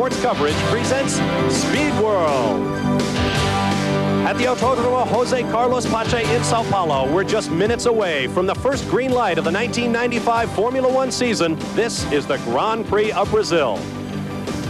Sports Coverage presents Speed World. At the Autódromo Jose Carlos Pache in Sao Paulo, we're just minutes away from the first green light of the 1995 Formula One season. This is the Grand Prix of Brazil.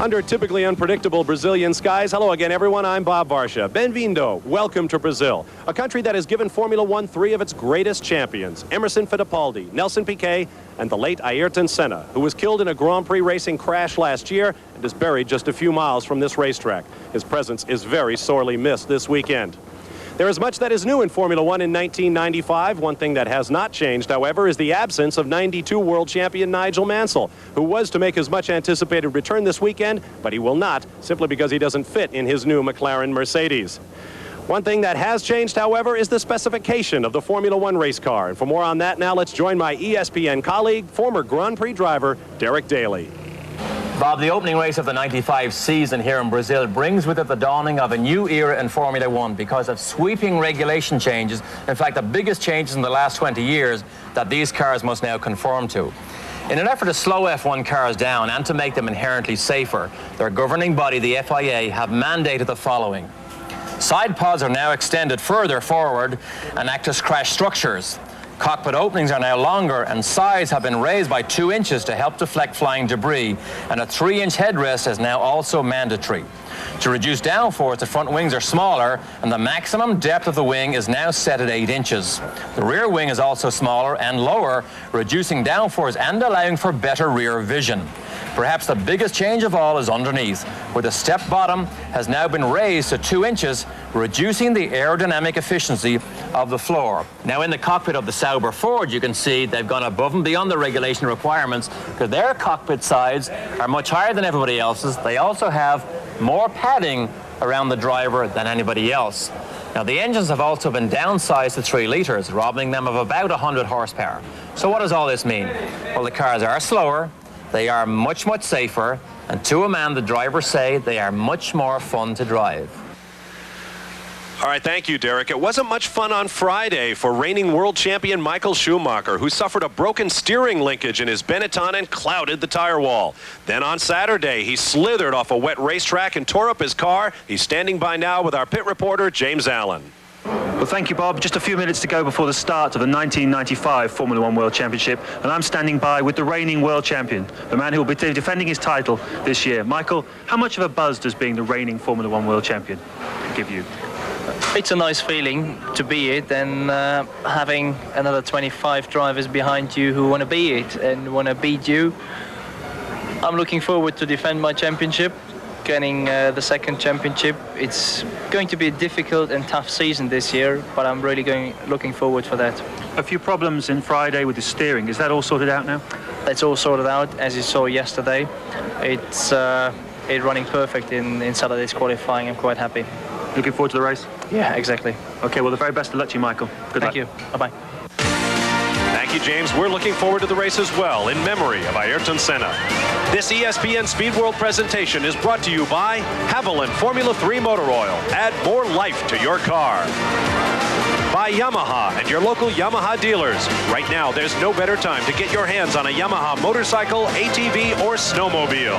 Under typically unpredictable Brazilian skies, hello again, everyone. I'm Bob Varsha. Bem-vindo. Welcome to Brazil, a country that has given Formula One three of its greatest champions, Emerson Fittipaldi, Nelson Piquet, and the late Ayrton Senna, who was killed in a Grand Prix racing crash last year and is buried just a few miles from this racetrack. His presence is very sorely missed this weekend. There is much that is new in Formula One in 1995. One thing that has not changed, however, is the absence of '92 world champion Nigel Mansell, who was to make his much anticipated return this weekend, but he will not, simply because he doesn't fit in his new McLaren Mercedes. One thing that has changed, however, is the specification of the Formula One race car. And for more on that now, let's join my ESPN colleague, former Grand Prix driver, Derek Daly. Bob, the opening race of the 95 season here in Brazil brings with it the dawning of a new era in Formula One because of sweeping regulation changes. In fact, the biggest changes in the last 20 years that these cars must now conform to. In an effort to slow F1 cars down and to make them inherently safer, their governing body, the FIA, have mandated the following. Side pods are now extended further forward and act as crash structures. Cockpit openings are now longer and sides have been raised by 2 inches to help deflect flying debris, and a 3-inch headrest is now also mandatory. To reduce downforce, the front wings are smaller and the maximum depth of the wing is now set at 8 inches. The rear wing is also smaller and lower, reducing downforce and allowing for better rear vision. Perhaps the biggest change of all is underneath, where the step bottom has now been raised to 2 inches, reducing the aerodynamic efficiency of the floor. Now in the cockpit of the Sauber Ford, you can see they've gone above and beyond the regulation requirements because their cockpit sides are much higher than everybody else's. They also have more padding around the driver than anybody else. Now the engines have also been downsized to 3 litres, robbing them of about 100 horsepower. So what does all this mean? Well, the cars are slower, they are much, much safer, and to a man, the drivers say they are much more fun to drive. All right, thank you, Derek. It wasn't much fun on Friday for reigning world champion Michael Schumacher, who suffered a broken steering linkage in his Benetton and clouded the tire wall. Then on Saturday, he slithered off a wet racetrack and tore up his car. He's standing by now with our pit reporter, James Allen. Well, thank you, Bob. Just a few minutes to go before the start of the 1995 Formula One World Championship, and I'm standing by with the reigning world champion, the man who will be defending his title this year. Michael, how much of a buzz does being the reigning Formula One World Champion give you? It's a nice feeling to be it, and having another 25 drivers behind you who want to be it and want to beat you. I'm looking forward to defend my championship, getting the second championship. It's going to be a difficult and tough season this year, but I'm really looking forward for that. A few problems in Friday with the steering. Is that all sorted out now? It's all sorted out, as you saw yesterday. It's running perfect in Saturday's qualifying. I'm quite happy. Looking forward to the race? Yeah, exactly. Okay, well, the very best of luck to you, Michael. Good luck. Thank you. Bye-bye. Thank you, James. We're looking forward to the race as well, in memory of Ayrton Senna. This ESPN Speed World presentation is brought to you by Haviland Formula 3 Motor Oil. Add more life to your car. By Yamaha and your local Yamaha dealers. Right now, there's no better time to get your hands on a Yamaha motorcycle, ATV, or snowmobile.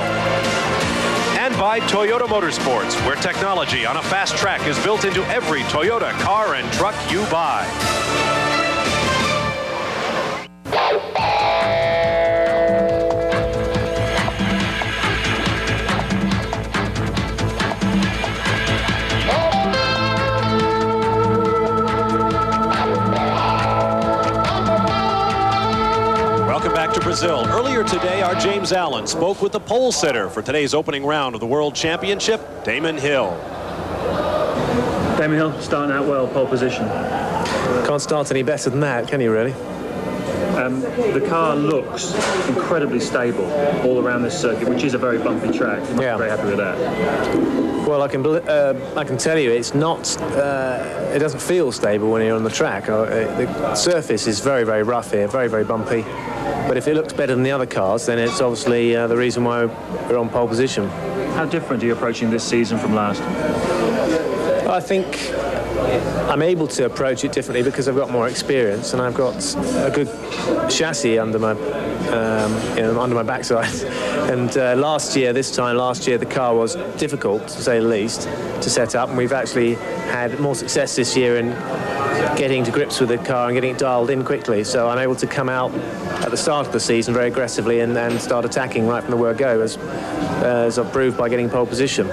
And by Toyota Motorsports, where technology on a fast track is built into every Toyota car and truck you buy. To Brazil. Earlier today, our James Allen spoke with the pole sitter for today's opening round of the World Championship, Damon Hill. Damon Hill starting out well, pole position. Can't start any better than that, can you really? The car looks incredibly stable all around this circuit, which is a very bumpy track. I'm very happy with that. Well, I can tell you it's not. It doesn't feel stable when you're on the track. The surface is very, very rough here, very, very bumpy. But if it looks better than the other cars, then it's obviously the reason why we're on pole position. How different are you approaching this season from last? I think I'm able to approach it differently because I've got more experience and I've got a good chassis under my under my backside. And last year, the car was difficult, to say the least, to set up, and we've actually had more success this year in getting to grips with the car and getting it dialed in quickly. So I'm able to come out at the start of the season very aggressively and start attacking right from the word go, as I've proved by getting pole position.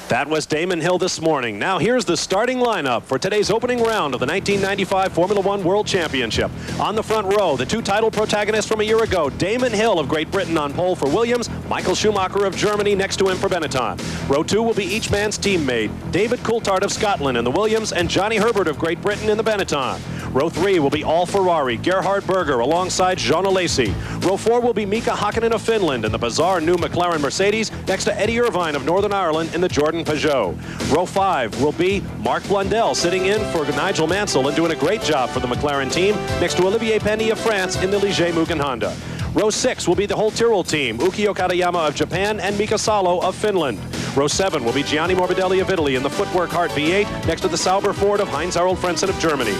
That was Damon Hill this morning. Now here's the starting lineup for today's opening round of the 1995 Formula One World Championship. On the front row, the two title protagonists from a year ago, Damon Hill of Great Britain on pole for Williams, Michael Schumacher of Germany next to him for Benetton. Row 2 will be each man's teammate, David Coulthard of Scotland in the Williams and Johnny Herbert of Great Britain in the Benetton. Row 3 will be all Ferrari, Gerhard Berger alongside Jean Alesi. Row 4 will be Mika Hakkinen of Finland in the bizarre new McLaren Mercedes next to Eddie Irvine of Northern Ireland in the Jordan Peugeot. Row 5 will be Mark Blundell sitting in for Nigel Mansell and doing a great job for the McLaren team next to Olivier Penny of France in the Ligier Mugen Honda. Row 6 will be the whole Tyrrell team, Ukio Katayama of Japan and Mika Salo of Finland. Row 7 will be Gianni Morbidelli of Italy in the Footwork Hart V8 next to the Sauber Ford of Heinz-Harald Frentzen of Germany.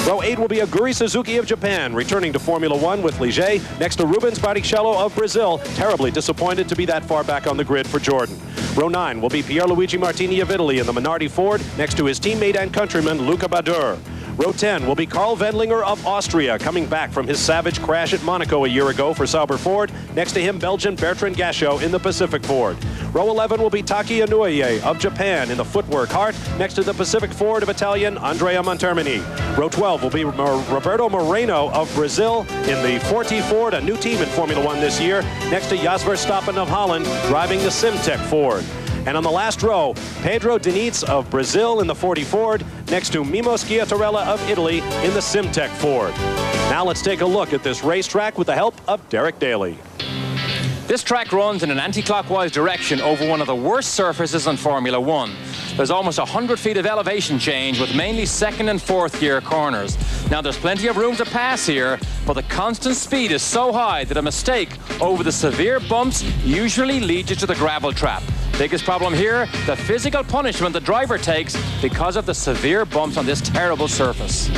Row 8 will be Aguri Suzuki of Japan, returning to Formula One with Ligier next to Rubens Barrichello of Brazil, terribly disappointed to be that far back on the grid for Jordan. Row 9 will be Pierluigi Martini of Italy in the Minardi Ford next to his teammate and countryman Luca Badoer. Row 10 will be Karl Wendlinger of Austria, coming back from his savage crash at Monaco a year ago for Sauber Ford. Next to him, Belgian Bertrand Gachot in the Pacific Ford. Row 11 will be Taki Inouye of Japan in the Footwork Hart, next to the Pacific Ford of Italian Andrea Montermini. Row 12 will be Roberto Moreno of Brazil in the Forti Ford, a new team in Formula One this year, next to Jos Verstappen of Holland driving the Simtek Ford. And on the last row, Pedro Diniz of Brazil in the Forti Ford, next to Mimo Schiatarella of Italy in the Simtek Ford. Now let's take a look at this racetrack with the help of Derek Daly. This track runs in an anti-clockwise direction over one of the worst surfaces in Formula One. There's almost 100 feet of elevation change with mainly second and fourth gear corners. Now there's plenty of room to pass here, but the constant speed is so high that a mistake over the severe bumps usually leads you to the gravel trap. Biggest problem here, the physical punishment the driver takes because of the severe bumps on this terrible surface.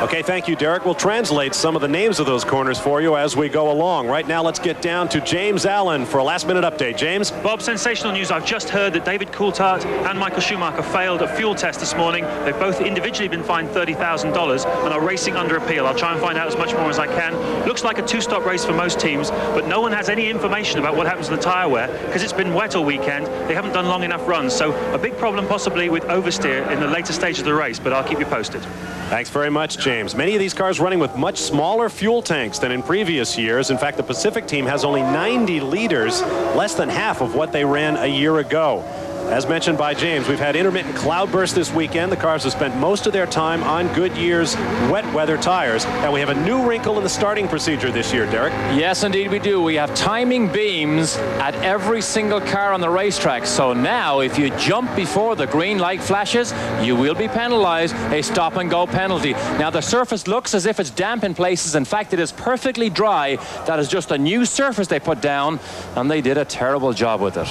Okay, thank you, Derek. We'll translate some of the names of those corners for you as we go along. Right now, let's get down to James Allen for a last-minute update. James? Bob, sensational news. I've just heard that David Coulthard and Michael Schumacher failed a fuel test this morning. They've both individually been fined $30,000 and are racing under appeal. I'll try and find out as much more as I can. Looks like a two-stop race for most teams, but no one has any information about what happens to the tyre wear because it's been wet all weekend. They haven't done long enough runs, so a big problem possibly with oversteer in the later stage of the race, but I'll keep you posted. Thanks very much, James. Many of these cars running with much smaller fuel tanks than in previous years. In fact, the Pacific team has only 90 liters, less than half of what they ran a year ago. As mentioned by James, we've had intermittent cloudbursts this weekend. The cars have spent most of their time on Goodyear's wet weather tires. And we have a new wrinkle in the starting procedure this year, Derek. Yes, indeed we do. We have timing beams at every single car on the racetrack. So now, if you jump before the green light flashes, you will be penalized, a stop-and-go penalty. Now, the surface looks as if it's damp in places. In fact, it is perfectly dry. That is just a new surface they put down, and they did a terrible job with it.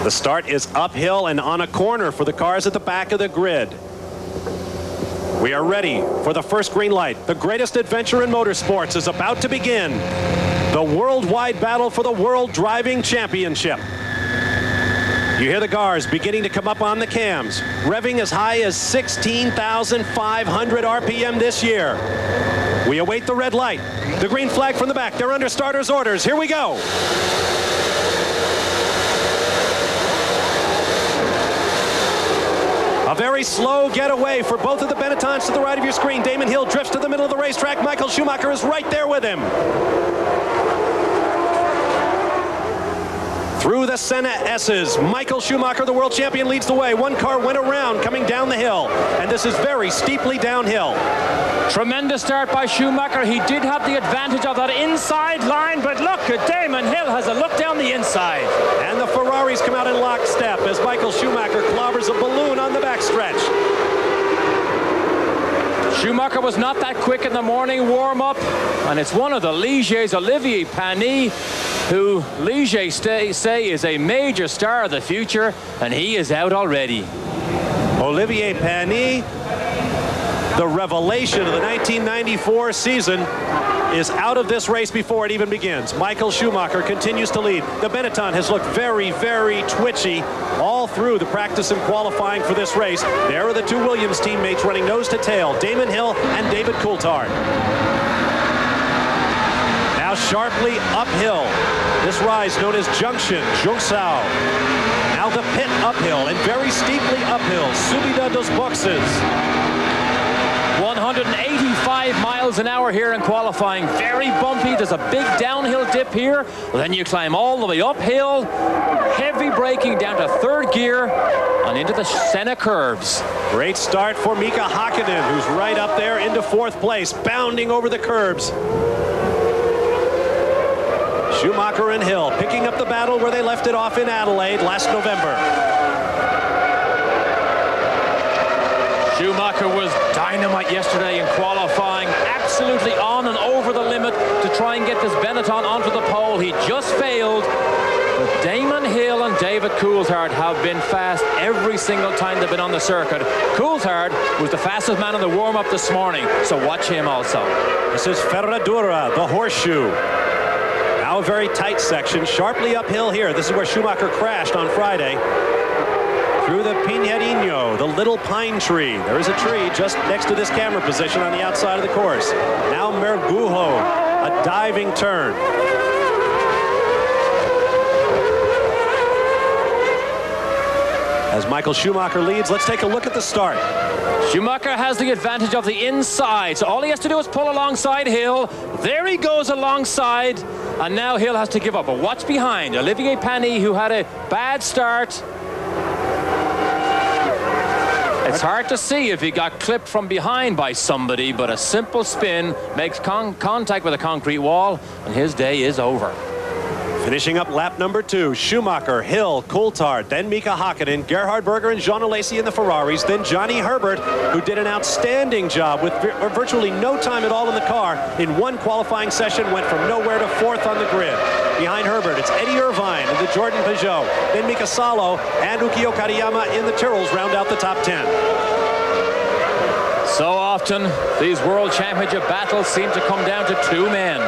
The start is uphill and on a corner for the cars at the back of the grid. We are ready for the first green light. The greatest adventure in motorsports is about to begin. The worldwide battle for the World Driving Championship. You hear the cars beginning to come up on the cams, revving as high as 16,500 RPM this year. We await the red light. The green flag from the back. They're under starter's orders. Here we go. A very slow getaway for both of the Benettons to the right of your screen. Damon Hill drifts to the middle of the racetrack. Michael Schumacher is right there with him. Through the Senna S's, Michael Schumacher, the world champion, leads the way. One car went around coming down the hill, and this is very steeply downhill. Tremendous start by Schumacher. He did have the advantage of that inside line, but look, Damon Hill has a look down the inside. And the Ferraris come out in lockstep as Michael Schumacher clobbers a balloon on the backstretch. Schumacher was not that quick in the morning warm-up, and it's one of the Ligier's, Olivier Panis, who Ligier say is a major star of the future, and he is out already. Olivier Panis, the revelation of the 1994 season, is out of this race before it even begins. Michael Schumacher continues to lead. The Benetton has looked very, very twitchy all through the practice and qualifying for this race. There are the two Williams teammates running nose to tail, Damon Hill and David Coulthard. Now sharply uphill. This rise known as Junction, Jungsau. Now the pit uphill and very steeply uphill, Subida dos Boxes. 185 miles an hour here in qualifying. Very bumpy. There's a big downhill dip here. Then you climb all the way uphill. Heavy braking down to third gear and into the Senna curves. Great start for Mika Hakkinen, who's right up there into fourth place, bounding over the curbs. Schumacher and Hill picking up the battle where they left it off in Adelaide last November. Schumacher was dynamite yesterday in qualifying, absolutely on and over the limit to try and get this Benetton onto the pole. He just failed. But Damon Hill and David Coulthard have been fast every single time they've been on the circuit. Coulthard was the fastest man in the warm-up this morning, so watch him also. This is Ferradura, the horseshoe. Now a very tight section, sharply uphill here. This is where Schumacher crashed on Friday. Through the Pinheirinho, the little pine tree. There is a tree just next to this camera position on the outside of the course. Now Mergujo, a diving turn. As Michael Schumacher leads, let's take a look at the start. Schumacher has the advantage of the inside, so all he has to do is pull alongside Hill. There he goes alongside, and now Hill has to give up. But watch behind. Olivier Panis, who had a bad start. It's hard to see if he got clipped from behind by somebody, but a simple spin makes contact with a concrete wall, and his day is over. Finishing up lap number 2, Schumacher, Hill, Coulthard, then Mika Hakkinen, Gerhard Berger and Jean Alesi in the Ferraris, then Johnny Herbert, who did an outstanding job with virtually no time at all in the car. In one qualifying session, went from nowhere to fourth on the grid. Behind Herbert, it's Eddie Irvine in the Jordan Peugeot, then Mika Salo and Ukio Kariyama in the Tyrrells round out the top 10. So often, these World Championship battles seem to come down to two men.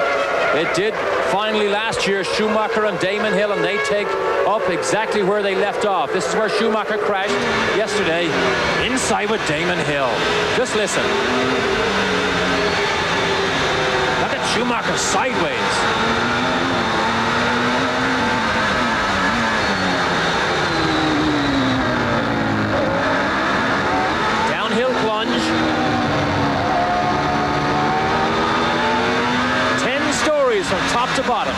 It did finally last year, Schumacher and Damon Hill, and they take up exactly where they left off. This is where Schumacher crashed yesterday, inside with Damon Hill. Just listen. Look at Schumacher sideways. From top to bottom.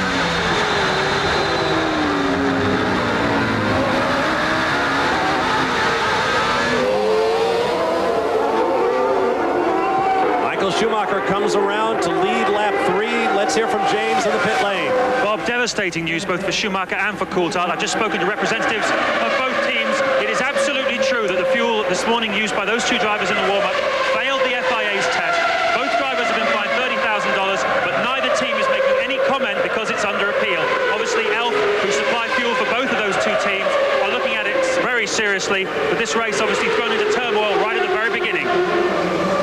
Michael Schumacher comes around to lead lap 3. Let's hear from James in the pit lane. Bob, devastating news both for Schumacher and for Coulthard. I've just spoken to representatives of both teams. It is absolutely true that the fuel this morning used by those two drivers in the warm-up failed the FIA's test. Both drivers have been fined $30,000, but neither team is making any comment because it's under appeal. Obviously, ELF, who supply fuel for both of those two teams, are looking at it very seriously, but this race obviously thrown into turmoil right at the very beginning.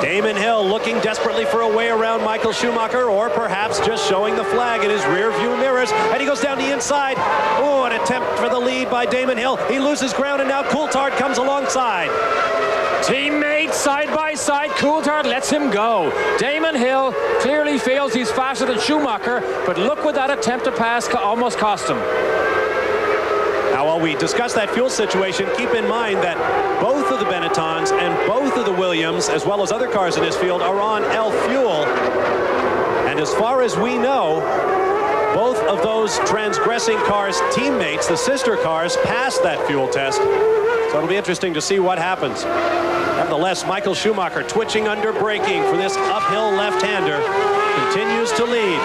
Damon Hill looking desperately for a way around Michael Schumacher, or perhaps just showing the flag in his rear view mirrors, and he goes down the inside. Oh, an attempt for the lead by Damon Hill. He loses ground, and now Coulthard comes alongside. Teammates side by side. Coulthard lets him go. Damon Hill clearly feels he's faster than Schumacher, but look what that attempt to pass almost cost him. Now, while we discuss that fuel situation, keep in mind that both of the Benettons and both of the Williams, as well as other cars in this field, are on ELF fuel. And as far as we know, both of those transgressing cars' teammates, the sister cars, passed that fuel test. So it'll be interesting to see what happens. Nevertheless, Michael Schumacher, twitching under braking for this uphill left-hander, continues to lead.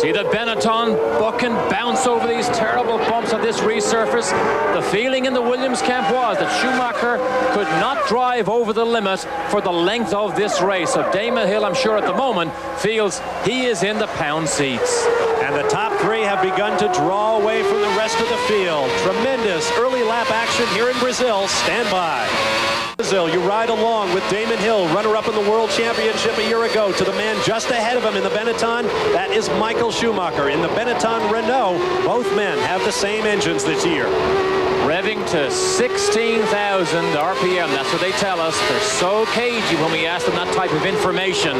See the Benetton buck and bounce over these terrible bumps. laps of this resurface. The feeling in the Williams camp was that Schumacher could not drive over the limit for the length of this race. So Damon Hill, I'm sure at the moment, feels he is in the pound seats. And the top three have begun to draw away from the rest of the field. Tremendous early lap action here in Brazil. Stand by. Brazil, you ride along with Damon Hill, runner-up in the World Championship a year ago, to the man just ahead of him in the Benetton. That is Michael Schumacher in the Benetton Renault. Both men have the same engines this year. Revving to 16,000 RPM. That's what they tell us. They're so cagey when we ask them that type of information.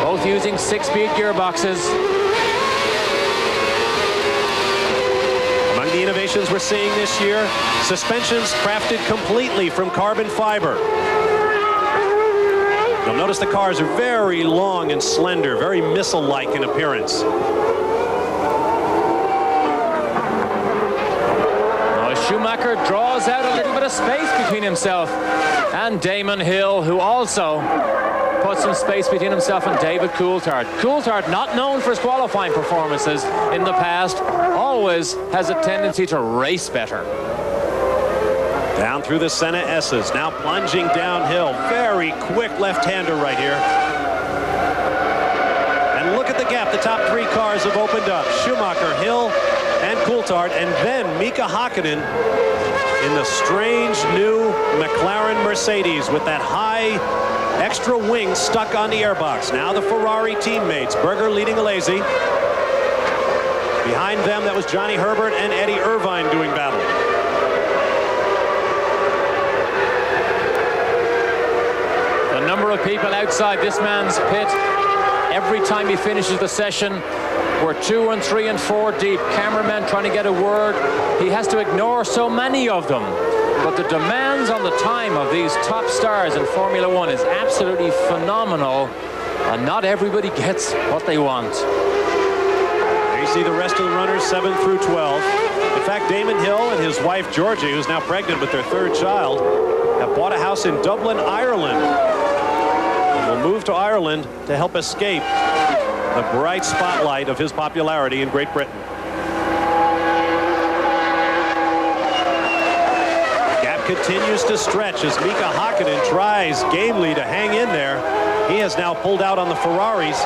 Both using 6-speed gearboxes. Among the innovations we're seeing this year, suspensions crafted completely from carbon fiber. You'll notice the cars are very long and slender, very missile-like in appearance. Schumacher draws out a little bit of space between himself and Damon Hill, who also put some space between himself and David Coulthard. Coulthard, not known for his qualifying performances in the past, always has a tendency to race better. Down through the Senna S's, now plunging downhill. Very quick left-hander right here. And look at the gap the top three cars have opened up. Schumacher, Hill, and Coulthard, and then Mika Hakkinen in the strange new McLaren Mercedes with that high extra wing stuck on the airbox. Now the Ferrari teammates, Berger leading Alesi. Behind them, that was Johnny Herbert and Eddie Irvine doing battle. The number of people outside this man's pit every time he finishes the session, we're 2 and 3 and 4 deep. Cameramen trying to get a word. He has to ignore so many of them. But the demands on the time of these top stars in Formula One is absolutely phenomenal. And not everybody gets what they want. There you see the rest of the runners, 7 through 12. In fact, Damon Hill and his wife Georgie, who's now pregnant with their third child, have bought a house in Dublin, Ireland. And will move to Ireland to help escape the bright spotlight of his popularity in Great Britain. The gap continues to stretch as Mika Hakkinen tries gamely to hang in there. He has now pulled out on the Ferraris.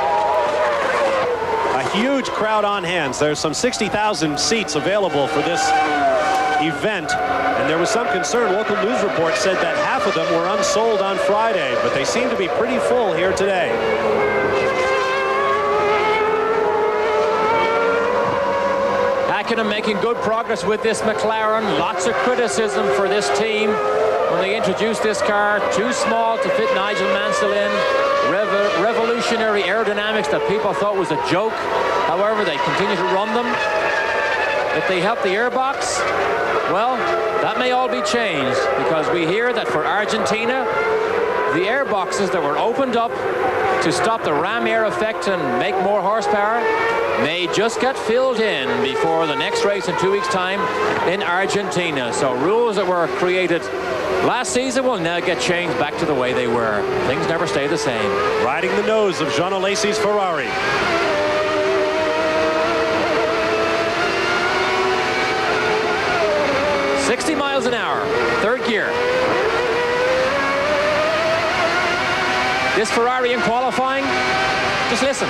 A huge crowd on hands. There's some 60,000 seats available for this event, and there was some concern. Local news reports said that half of them were unsold on Friday, but they seem to be pretty full here today. Hakkinen making good progress with this McLaren. Lots of criticism for this team when they introduced this car. Too small to fit Nigel Mansell in. Revolutionary aerodynamics that people thought was a joke. However, they continue to run them. If they help the airbox, well, that may all be changed, because we hear that for Argentina, the airboxes that were opened up to stop the ram air effect and make more horsepower may just get filled in before the next race in 2 weeks' time in Argentina. So rules that were created last season will now get changed back to the way they were. Things never stay the same. Riding the nose of Jean Alesi's Ferrari. $60 miles an hour, third gear. This Ferrari in qualifying, just listen.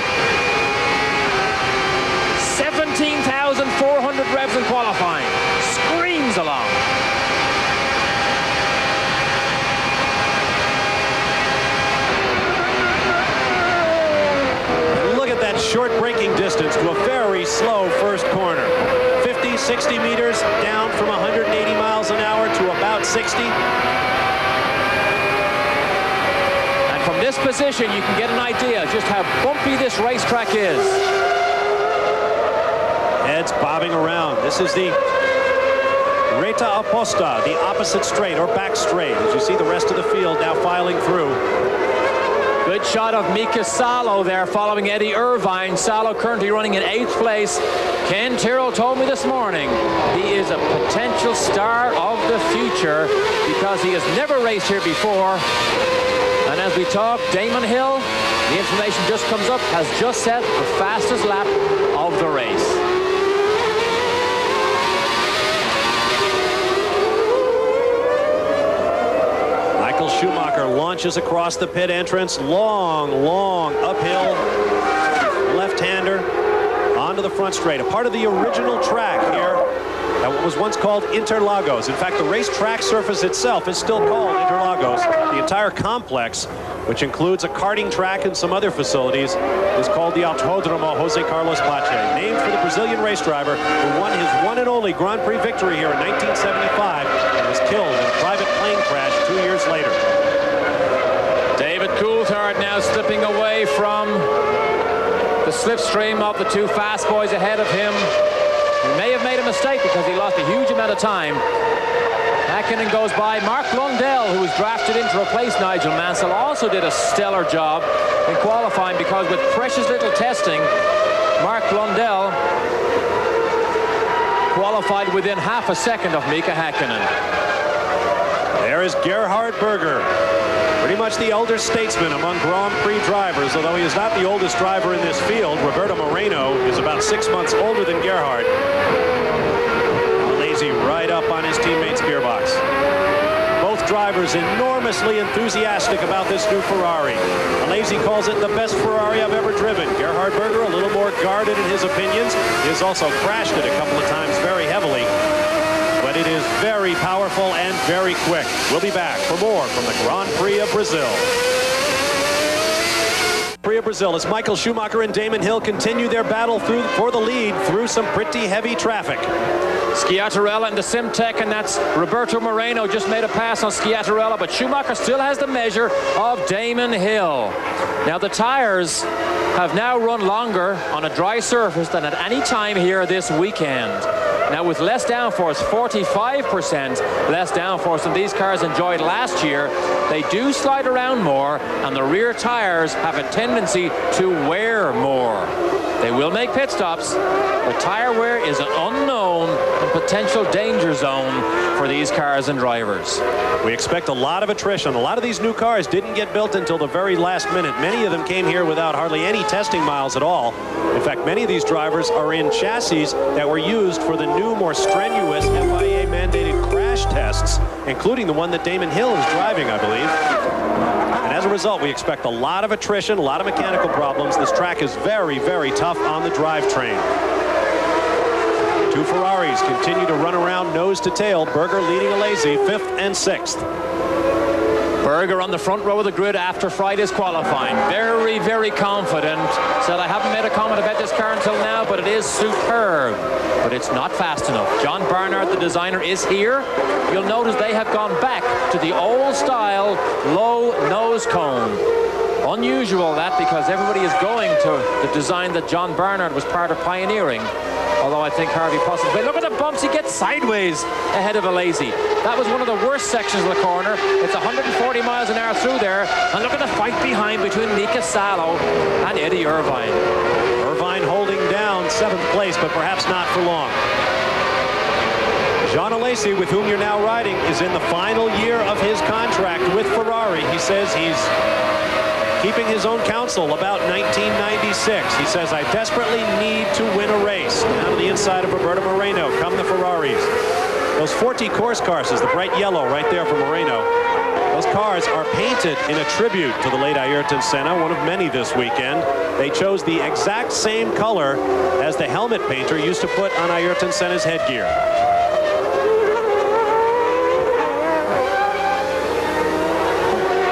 17,400 revs in qualifying. Screams along. And look at that short braking distance to a very slow first corner. 50, 60 meters down from 180 miles an hour to about 60. And from this position, you can get an idea just how bumpy this racetrack is. Heads bobbing around. This is the Reta Oposta, the opposite straight or back straight, as you see the rest of the field now filing through. Good shot of Mika Salo there following Eddie Irvine. Salo currently running in 8th place. Ken Tyrrell told me this morning he is a potential star of the future because he has never raced here before. And as we talk, Damon Hill, the information just comes up, has just set the fastest lap of the race. Schumacher launches across the pit entrance. Long uphill left-hander onto the front straight. A part of the original track here at what was once called Interlagos. In fact, the racetrack surface itself is still called Interlagos. The entire complex, which includes a karting track and some other facilities, is called the Autódromo José Carlos Pache, named for the Brazilian race driver who won his one and only Grand Prix victory here in 1975 and was killed in a private plane crash 2 years later. David Coulthard now slipping away from the slipstream of the two fast boys ahead of him. He may have made a mistake because he lost a huge amount of time. Häkkinen goes by. Mark Blundell, who was drafted in to replace Nigel Mansell, also did a stellar job in qualifying because with precious little testing, Mark Blundell qualified within half a second of Mika Häkkinen. There is Gerhard Berger, pretty much the elder statesman among Grand Prix drivers, although he is not the oldest driver in this field. Roberto Moreno is about 6 months older than Gerhard. Lazy right up on his teammate's gearbox. Both drivers enormously enthusiastic about this new Ferrari. Lazy calls it the best Ferrari I've ever driven. Gerhard Berger, a little more guarded in his opinions. He has also crashed it a couple of times very heavily. But it is very powerful and very quick. We'll be back for more from the Grand Prix of Brazil. Prix of Brazil as Michael Schumacher and Damon Hill continue their battle for the lead through some pretty heavy traffic. Schiattarella and the Simtek, and that's Roberto Moreno just made a pass on Schiattarella, but Schumacher still has the measure of Damon Hill. Now the tires have now run longer on a dry surface than at any time here this weekend. Now with less downforce, 45% less downforce than these cars enjoyed last year, they do slide around more, and the rear tires have a tendency to wear more. They will make pit stops, but tire wear is an unknown and potential danger zone for these cars and drivers. We expect a lot of attrition. A lot of these new cars didn't get built until the very last minute. Many of them came here without hardly any testing miles at all. In fact, many of these drivers are in chassis that were used for the new, more strenuous FIA-mandated crash tests, including the one that Damon Hill is driving, I believe. And as a result, we expect a lot of attrition, a lot of mechanical problems. This track is very, very tough on the drivetrain. Two Ferraris continue to run around nose to tail. Berger leading Alesi, 5th and 6th. Berger on the front row of the grid after Friday's qualifying. Very, very confident. Said, I haven't made a comment about this car until now, but it is superb. But it's not fast enough. John Barnard, the designer, is here. You'll notice they have gone back to the old style low nose cone. Unusual that, because everybody is going to the design that John Barnard was part of pioneering. Although I think Harvey possibly. Look at the bumps he gets sideways ahead of Alesi. That was one of the worst sections of the corner. It's 140 miles an hour through there. And look at the fight behind between Mika Salo and Eddie Irvine. Irvine holding down 7th place, but perhaps not for long. Jean Alesi, with whom you're now riding, is in the final year of his contract with Ferrari. He says he's keeping his own counsel about 1996. He says, I desperately need to win a race. Down to the inside of Roberto Moreno come the Ferraris. Those 40 course cars is the bright yellow right there for Moreno. Those cars are painted in a tribute to the late Ayrton Senna, one of many this weekend. They chose the exact same color as the helmet painter used to put on Ayrton Senna's headgear.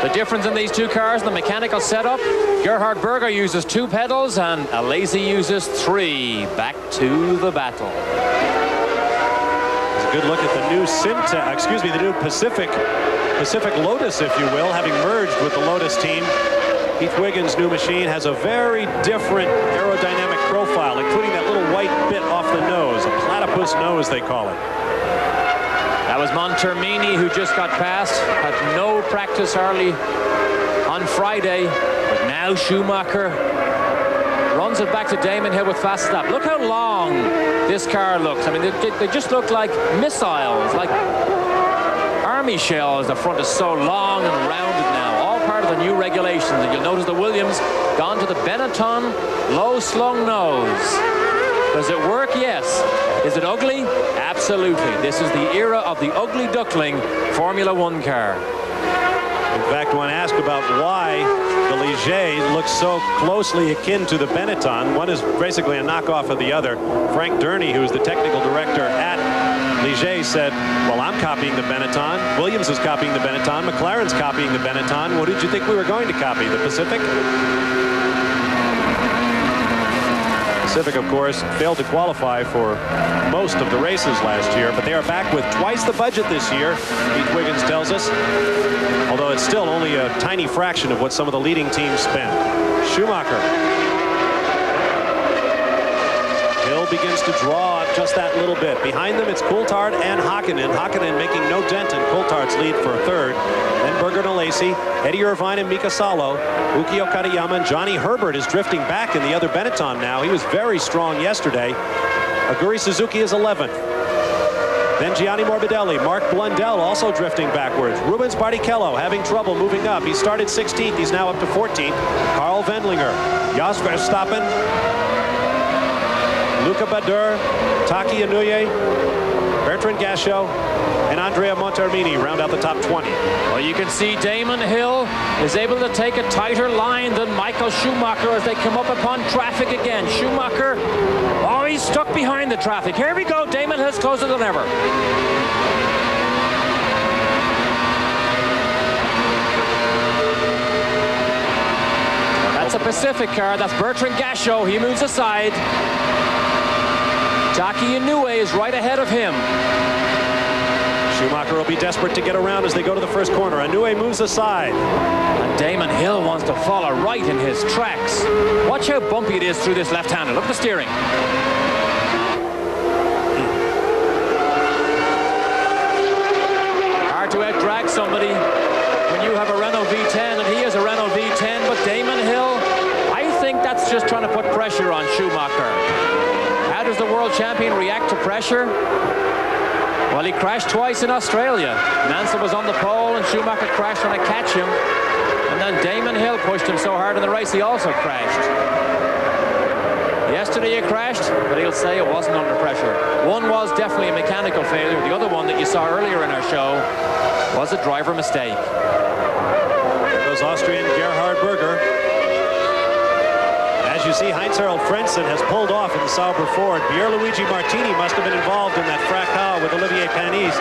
The difference in these two cars, the mechanical setup, Gerhard Berger uses 2 pedals and Alesi uses 3. Back to the battle. It's a good look at the new the new Pacific Lotus, if you will, having merged with the Lotus team. Keith Wiggins' new machine has a very different aerodynamic profile, including that little white bit off the nose, a platypus nose they call it. That was Montermini, who just got past, had no practice hardly on Friday, but now Schumacher runs it back to Damon Hill with fast lap. Look how long this car looks. I mean, they just look like missiles, like army shells. The front is so long and rounded now, all part of the new regulations. And you'll notice the Williams gone to the Benetton low slung nose. Does it work? Yes. Is it ugly? Absolutely. This is the era of the ugly duckling Formula One car. In fact, when asked about why the Ligier looks so closely akin to the Benetton, one is basically a knockoff of the other, Frank Durney, who's the technical director at Ligier, said, well, I'm copying the Benetton. Williams is copying the Benetton. McLaren's copying the Benetton. What did you think we were going to copy? The Pacific? Pacific, of course, failed to qualify for most of the races last year, but they are back with twice the budget this year, Pete Wiggins tells us, although it's still only a tiny fraction of what some of the leading teams spend. Schumacher. Hill begins to draw just that little bit. Behind them, it's Coulthard and Hakkinen. Hakkinen making no dent in Coulthard's lead for a third. Then Berger and Alesi, Eddie Irvine and Mika Salo, Ukio Katayama, and Johnny Herbert is drifting back in the other Benetton now. He was very strong yesterday. Aguri Suzuki is 11th. Then Gianni Morbidelli, Mark Blundell also drifting backwards. Rubens Barrichello having trouble moving up. He started 16th. He's now up to 14th. Karl Wendlinger, Jos Verstappen, Luca Badur, Taki Inouye, Bertrand Gachot, and Andrea Montermini round out the top 20. Well, you can see Damon Hill is able to take a tighter line than Michael Schumacher as they come up upon traffic again. Schumacher, oh, he's stuck behind the traffic. Here we go. Damon Hill's closer than ever. That's a Pacific car. That's Bertrand Gachot. He moves aside. Taki Inoue is right ahead of him. Schumacher will be desperate to get around as they go to the first corner. Inoue moves aside. And Damon Hill wants to follow right in his tracks. Watch how bumpy it is through this left-hander. Look at the steering. Hard to out-drag somebody when you have a Renault V10 and he has a Renault V10, but Damon Hill, I think that's just trying to put pressure on Schumacher. How does the world champion react to pressure? Well, he crashed twice in Australia. Mansell was on the pole and Schumacher crashed trying to catch him. And then Damon Hill pushed him so hard in the race he also crashed. Yesterday he crashed, but he'll say it wasn't under pressure. One was definitely a mechanical failure. The other one that you saw earlier in our show was a driver mistake. There goes Austrian Gerhard Berger. As you see, Heinz-Harald Frentzen has pulled off in the Sauber Ford. Pierluigi Martini must have been involved in that fracas with Olivier Panis,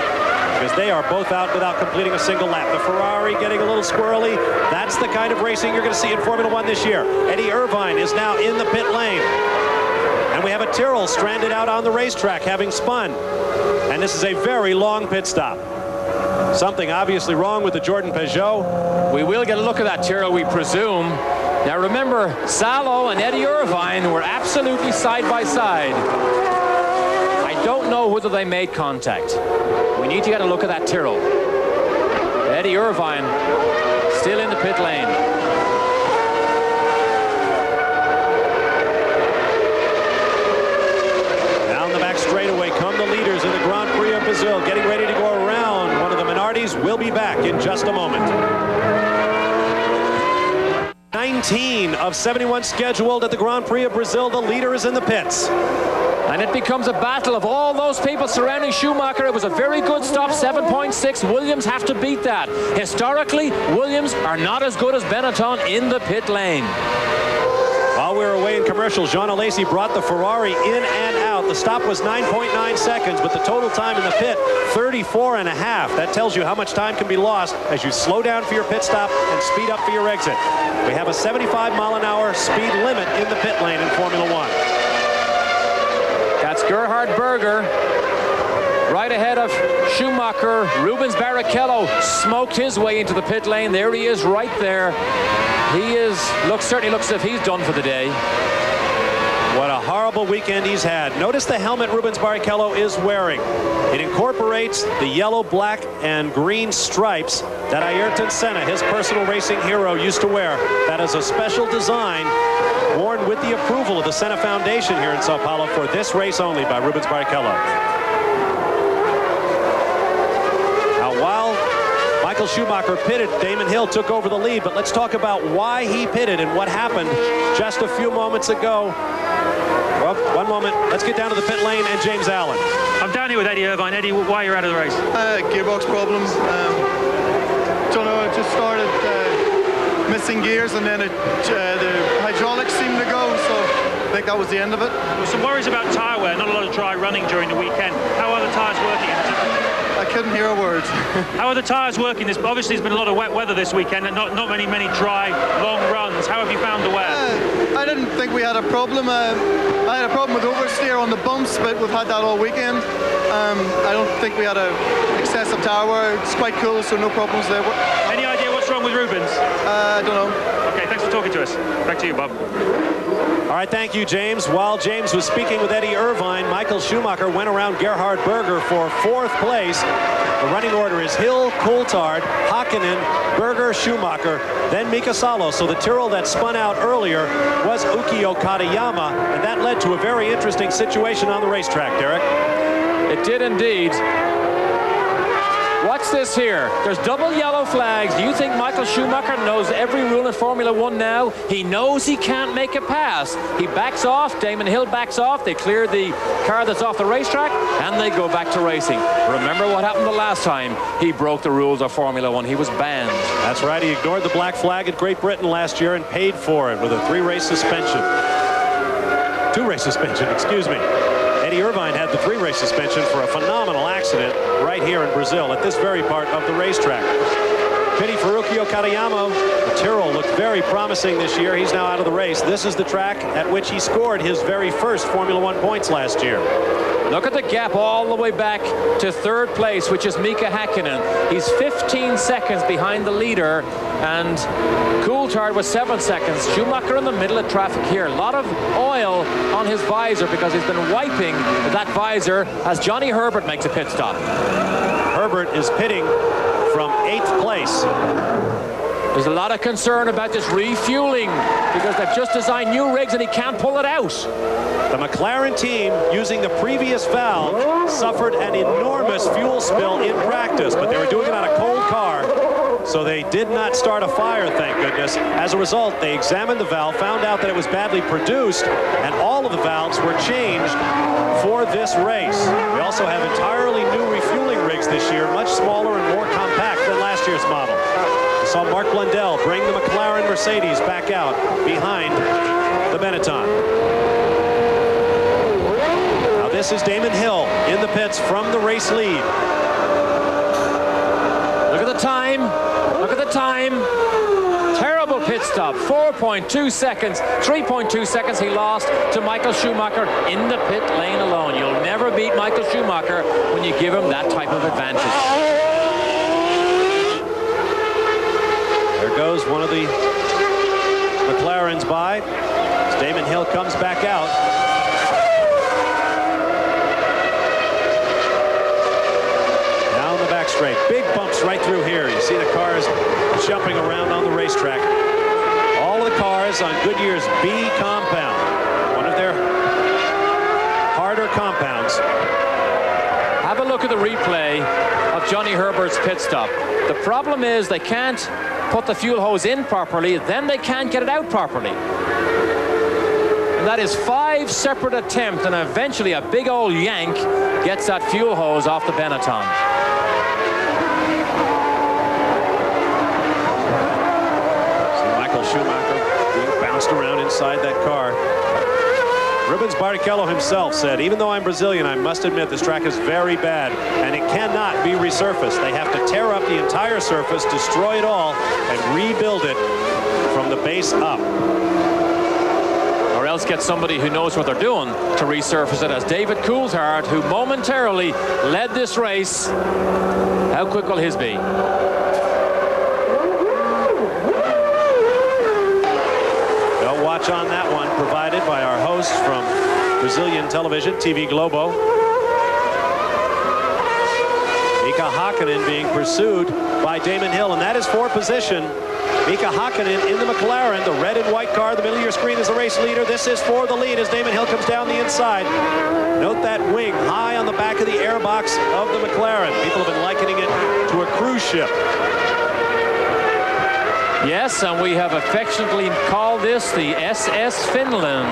because they are both out without completing a single lap. The Ferrari getting a little squirrely. That's the kind of racing you're going to see in Formula One this year. Eddie Irvine is now in the pit lane. And we have a Tyrrell stranded out on the racetrack having spun. And this is a very long pit stop. Something obviously wrong with the Jordan Peugeot. We will get a look at that Tyrrell, we presume. Now remember, Salo and Eddie Irvine were absolutely side by side. I don't know whether they made contact. We need to get a look at that Tyrrell. Eddie Irvine still in the pit lane. Down the back straightaway come the leaders in the Grand Prix of Brazil, getting ready to go around. One of the Minardis will be back in just a moment. 19 of 71 scheduled at the Grand Prix of Brazil. The leader is in the pits. And it becomes a battle of all those people surrounding Schumacher. It was a very good stop, 7.6. Williams have to beat that. Historically, Williams are not as good as Benetton in the pit lane. While we were away in commercial, Jean Alesi brought the Ferrari in and out. The stop was 9.9 seconds, but the total time in the pit, 34 and a half. That tells you how much time can be lost as you slow down for your pit stop and speed up for your exit. We have a 75-mile-an-hour speed limit in the pit lane in Formula One. That's Gerhard Berger right ahead of Schumacher. Rubens Barrichello smoked his way into the pit lane. There he is right there. He certainly looks as if he's done for the day. What a horrible weekend he's had. Notice the helmet Rubens Barrichello is wearing. It incorporates the yellow, black, and green stripes that Ayrton Senna, his personal racing hero, used to wear. That is a special design worn with the approval of the Senna Foundation here in Sao Paulo for this race only by Rubens Barrichello. Now, while Michael Schumacher pitted, Damon Hill took over the lead, but let's talk about why he pitted and what happened just a few moments ago. Well, one moment. Let's get down to the pit lane and James Allen. I'm down here with Eddie Irvine. Eddie, why are you out of the race? Gearbox problem. Don't know. just started missing gears, and then the hydraulics seemed to go, so I think that was the end of it. There were some worries about tyre wear, not a lot of dry running during the weekend. How are the tyres working? I couldn't hear a word. How are the tyres working? Obviously, there's been a lot of wet weather this weekend, and not many dry, long runs. How have you found the wear? I didn't think we had a problem. I had a problem with oversteer on the bumps, but we've had that all weekend. I don't think we had a excessive tyre wear. It's quite cool, so no problems there. Any idea what's wrong with Rubens? I don't know. Okay, thanks for talking to us. Back to you, Bob. All right, thank you, James. While James was speaking with Eddie Irvine, Michael Schumacher went around Gerhard Berger for 4th place. The running order is Hill, Coulthard, Hakkinen, Berger, Schumacher, then Mika Salo. So the Tyrrell that spun out earlier was Ukio Katayama, and that led to a very interesting situation on the racetrack, Derek. It did indeed. Watch this here. There's double yellow flags. Do you think Michael Schumacher knows every rule in Formula One now? He knows he can't make a pass. He backs off. Damon Hill backs off. They clear the car that's off the racetrack, and they go back to racing. Remember what happened the last time he broke the rules of Formula One. He was banned. That's right. He ignored the black flag at Great Britain last year and paid for it with a 3-race suspension. 2-race suspension, excuse me. Eddie Irvine had the 3-race suspension for a phenomenal accident right here in Brazil at this very part of the racetrack. Pity for Ukio Katayama. The Tyrrell looked very promising this year. He's now out of the race. This is the track at which he scored his very first Formula One points last year. Look at the gap all the way back to 3rd place, which is Mika Hakkinen. He's 15 seconds behind the leader, and Coulthard was 7 seconds. Schumacher in the middle of traffic here. A lot of oil on his visor because he's been wiping that visor as Johnny Herbert makes a pit stop. Herbert is pitting from 8th place. There's a lot of concern about this refueling because they've just designed new rigs and he can't pull it out. The McLaren team, using the previous valve, suffered an enormous fuel spill in practice, but they were doing it on a cold car, so they did not start a fire, thank goodness. As a result, they examined the valve, found out that it was badly produced, and all of the valves were changed for this race. We also have entirely new refueling rigs this year, much smaller and more compact than last year's model. We saw Mark Blundell bring the McLaren Mercedes back out behind the Benetton. Now this is Damon Hill in the pits from the race lead. Look at the time. Look at the time. Terrible pit stop. 4.2 seconds. 3.2 seconds he lost to Michael Schumacher in the pit lane alone. You'll never beat Michael Schumacher when you give him that type of advantage. There goes one of the McLarens by. As Damon Hill comes back out. Now in the back straight. Big bumps right through here. You see the cars jumping around on the racetrack. All of the cars on Goodyear's B compound. One of their harder compounds. Have a look at the replay of Johnny Herbert's pit stop. The problem is they can't put the fuel hose in properly, then they can't get it out properly. And that is 5 separate attempts, and eventually a big old yank gets that fuel hose off the Benetton. See Michael Schumacher being bounced around inside that car. Rubens Barrichello himself said, even though I'm Brazilian, I must admit this track is very bad and it cannot be resurfaced. They have to tear up the entire surface, destroy it all, and rebuild it from the base up. Or else get somebody who knows what they're doing to resurface it, as David Coulthard, who momentarily led this race. How quick will his be? They'll watch on that one, provided by our hosts from Brazilian television, TV Globo. Mika Hakkinen being pursued by Damon Hill, and that is for position. Mika Hakkinen in the McLaren, the red and white car. The middle of your screen is the race leader. This is for the lead as Damon Hill comes down the inside. Note that wing high on the back of the airbox of the McLaren. People have been likening it to a cruise ship. Yes, and we have affectionately called this the SS Finland,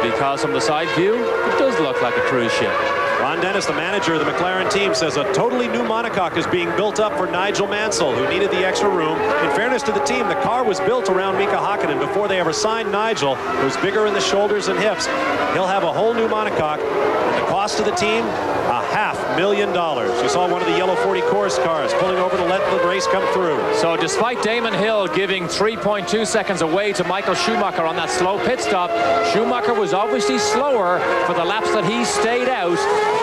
because from the side view, it does look like a cruise ship. Ron Ron Dennis, the manager of the McLaren team, says a totally new monocoque is being built up for Nigel Mansell, who needed the extra room. In fairness to the team, the car was built around Mika Hakkinen before they ever signed Nigel, who's bigger in the shoulders and hips. He'll have a whole new monocoque. And the cost to the team, $500,000. You saw one of the yellow 40 course cars pulling over to let the race come through. So despite Damon Hill giving 3.2 seconds away to Michael Schumacher on that slow pit stop, Schumacher was obviously slower for the laps that he stayed out,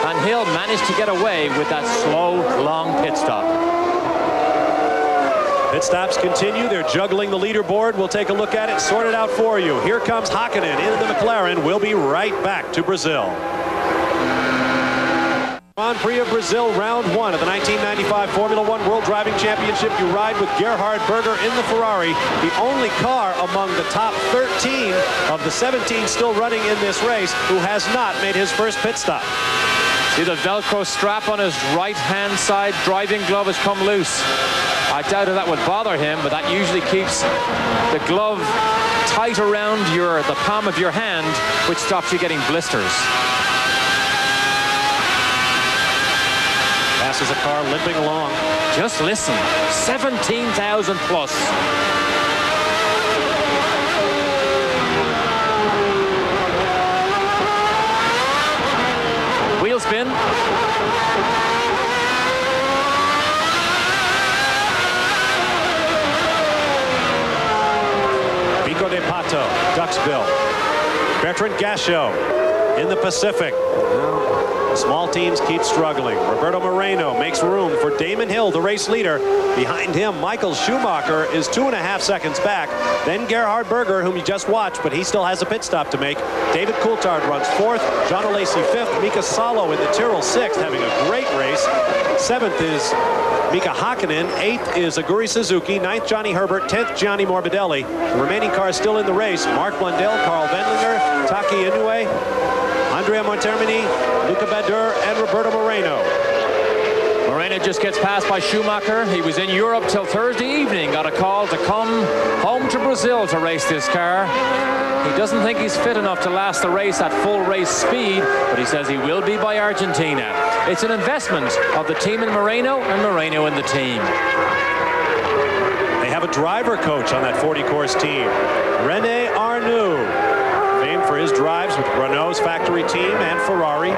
and Hill managed to get away with that slow, long pit stop. Pit stops continue. They're juggling the leaderboard. We'll take a look at it, sort it out for you. Here comes Hakkinen in the McLaren. We'll be right back to Brazil. Grand Prix of Brazil, round 1 of the 1995 Formula One World Driving Championship. You ride with Gerhard Berger in the Ferrari, the only car among the top 13 of the 17 still running in this race who has not made his first pit stop. See, the Velcro strap on his right-hand side driving glove has come loose. I doubt if that would bother him, but that usually keeps the glove tight around the palm of your hand, which stops you getting blisters. Passes a car limping along. Just listen, 17,000 plus. Wheel spin. Pico de Pato, Duxville. Bertrand Gachot in the Pacific. Small teams keep struggling. Roberto Moreno makes room for Damon Hill, the race leader. Behind him, Michael Schumacher is 2.5 seconds back. Then Gerhard Berger, whom you just watched, but he still has a pit stop to make. David Coulthard runs 4th. John O'Lacey 5th. Mika Salo in the Tyrrell 6th, having a great race. 7th is Mika Hakkinen. 8th is Aguri Suzuki. 9th, Johnny Herbert. 10th, Gianni Morbidelli. The remaining cars still in the race. Mark Blundell, Carl Wendlinger, Taki Inoue, Andrea Montermini, Luca Badur, and Roberto Moreno. Moreno just gets passed by Schumacher. He was in Europe till Thursday evening. Got a call to come home to Brazil to race this car. He doesn't think he's fit enough to last the race at full race speed, but he says he will be by Argentina. It's an investment of the team in Moreno and Moreno in the team. They have a driver coach on that 40-course team, René Arnoux, famed for his drives with Renault's factory team and Ferrari.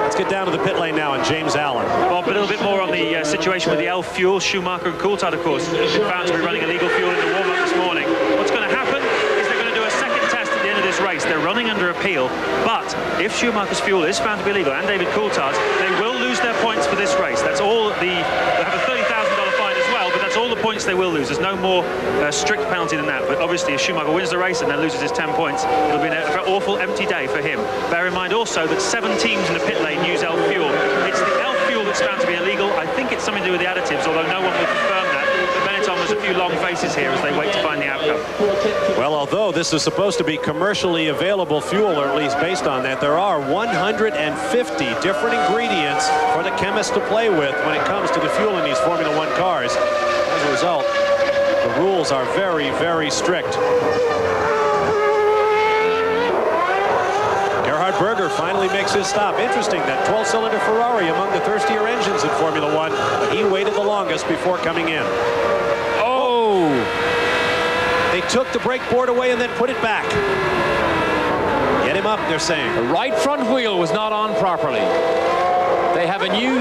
Let's get down to the pit lane now and James Allen. Bob, a little bit more on the situation with the Elf fuel. Schumacher and Coulthard, of course, found to be running illegal fuel in the warm-up this morning. What's going to happen is they're going to do a second test at the end of this race. They're running under appeal, but if Schumacher's fuel is found to be illegal, and David Coulthard's, they will lose their points for this race. That's all. They have a $30,000 fine as well, but that's all the points they will lose. There's no more strict penalty than that. But obviously, if Schumacher wins the race and then loses his 10 points, it'll be an awful empty day for him. Bear in mind also that 7 teams in the pit lane use Elf fuel. It's the Elf fuel that's found to be illegal. I think it's something to do with the additives, although no one will confirm that. But Benetton has a few long faces here as they wait to find the outcome. Well, although this is supposed to be commercially available fuel, or at least based on that, there are 150 different ingredients for the chemists to play with when it comes to the fuel in these Formula One cars. As a result, the rules are very, very strict. Gerhard Berger finally makes his stop. Interesting, that 12-cylinder Ferrari among the thirstier engines in Formula One, but he waited the longest before coming in. Oh! They took the brake board away and then put it back. Get him up, they're saying. The right front wheel was not on properly. They have a new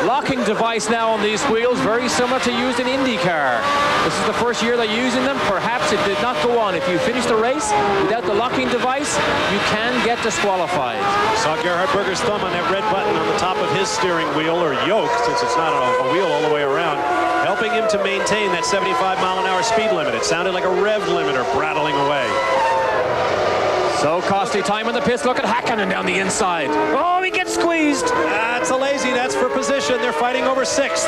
locking device now on these wheels, very similar to used in IndyCar. This is the first year they're using them. Perhaps it did not go on. If you finish the race without the locking device, you can get disqualified. Saw Gerhard Berger's thumb on that red button on the top of his steering wheel, or yoke, since it's not a wheel all the way around, helping him to maintain that 75-mile-an-hour speed limit. It sounded like a rev limiter prattling away. So costly time in the pits. Look at Hakkinen down the inside. Oh, he gets squeezed. That's a lazy. That's for position. They're fighting over 6th.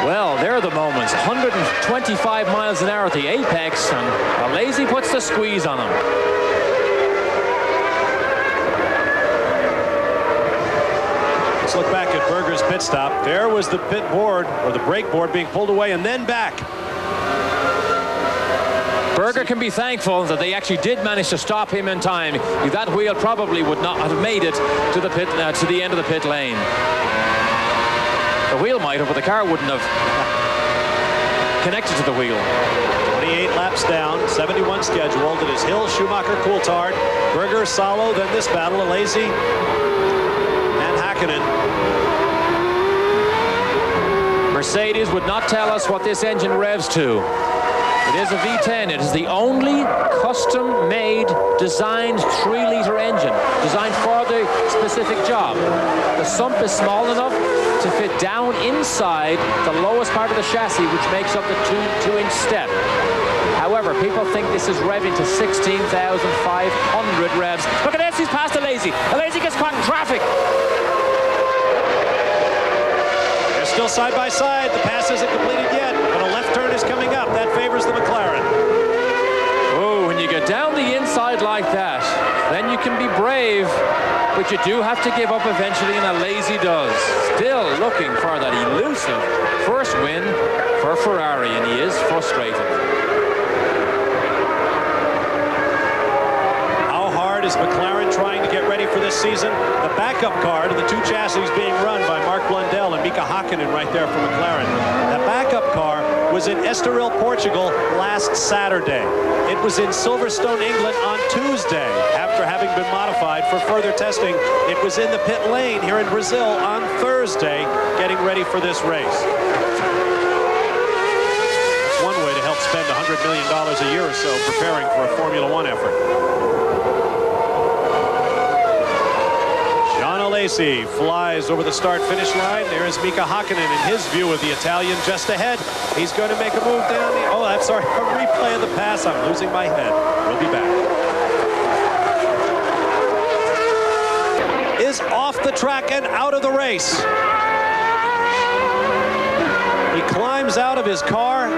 Well, there are the moments. 125 miles an hour at the apex, and Lazy puts the squeeze on him. Let's look back at Berger's pit stop. There was the pit board, or the brake board, being pulled away and then back. Berger can be thankful that they actually did manage to stop him in time. That wheel probably would not have made it to the pit, to the end of the pit lane. The wheel might have, but the car wouldn't have connected to the wheel. 28 laps down, 71 scheduled. It is Hill, Schumacher, Coulthard, Berger, Salo, then this battle, Alesi and Hakkinen. Mercedes would not tell us what this engine revs to. It is a V10. It is the only custom-made, designed 3-liter engine, designed for the specific job. The sump is small enough to fit down inside the lowest part of the chassis, which makes up the two-inch step. However, people think this is revving to 16,500 revs. Look at this, he's past Alesi. Alesi gets caught in traffic. They're still side by side. The pass isn't completed yet, but a left turn is coming up. That favors the McLaren. Oh, when you get down the inside like that, then you can be brave, but you do have to give up eventually, and Alesi does. Still looking for that elusive first win for Ferrari, and he is frustrated. Is McLaren trying to get ready for this season? The backup car to the two chassis being run by Mark Blundell and Mika Hakkinen right there for McLaren. That backup car was in Estoril, Portugal last Saturday. It was in Silverstone, England on Tuesday after having been modified for further testing. It was in the pit lane here in Brazil on Thursday getting ready for this race. That's one way to help spend $100 million a year or so preparing for a Formula One effort. Alesi flies over the start-finish line. There is Mika Hakkinen in his view of the Italian just ahead. He's going to make a move down the... Oh, I'm sorry, a replay of the pass. I'm losing my head. We'll be back. Is off the track and out of the race. He climbs out of his car.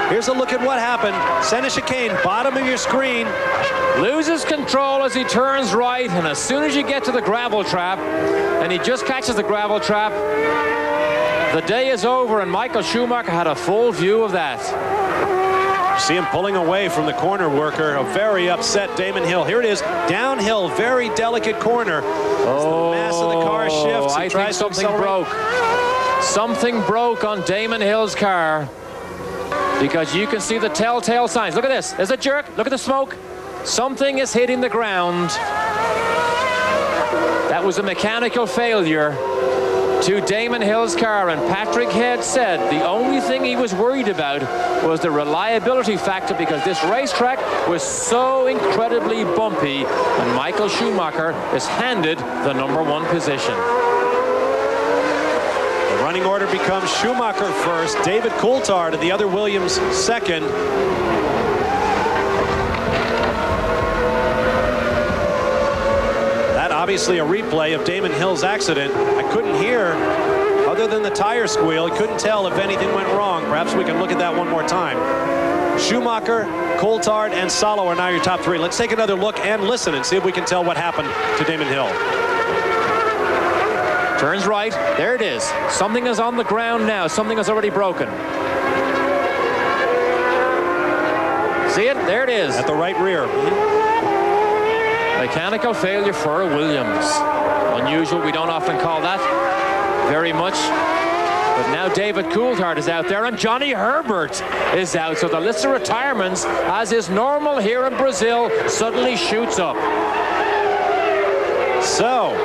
Here's a look at what happened. Center chicane, bottom of your screen. Loses control as he turns right, and as soon as you get to the gravel trap, and he just catches the gravel trap, the day is over, and Michael Schumacher had a full view of that. See him pulling away from the corner worker, a very upset Damon Hill. Here it is, downhill, very delicate corner. Oh, the mass of the car shifts. I think something broke. Something broke on Damon Hill's car, because you can see the telltale signs. Look at this. There's a jerk. Look at the smoke. Something is hitting the ground. That was a mechanical failure to Damon Hill's car, and Patrick Head said the only thing he was worried about was the reliability factor, because this racetrack was so incredibly bumpy, and Michael Schumacher is handed the #1 position. The running order becomes Schumacher first, David Coulthard and the other Williams second. Obviously a replay of Damon Hill's accident. I couldn't hear, other than the tire squeal, I couldn't tell if anything went wrong. Perhaps we can look at that one more time. Schumacher, Coulthard, and Salo are now your top three. Let's take another look and listen and see if we can tell what happened to Damon Hill. Turns right. There it is. Something is on the ground now. Something is already broken. See it? There it is. At the right rear. Mechanical failure for Williams. Unusual. We don't often call that very much. But now David Coulthard is out there, and Johnny Herbert is out. So the list of retirements, as is normal here in Brazil, suddenly shoots up. So,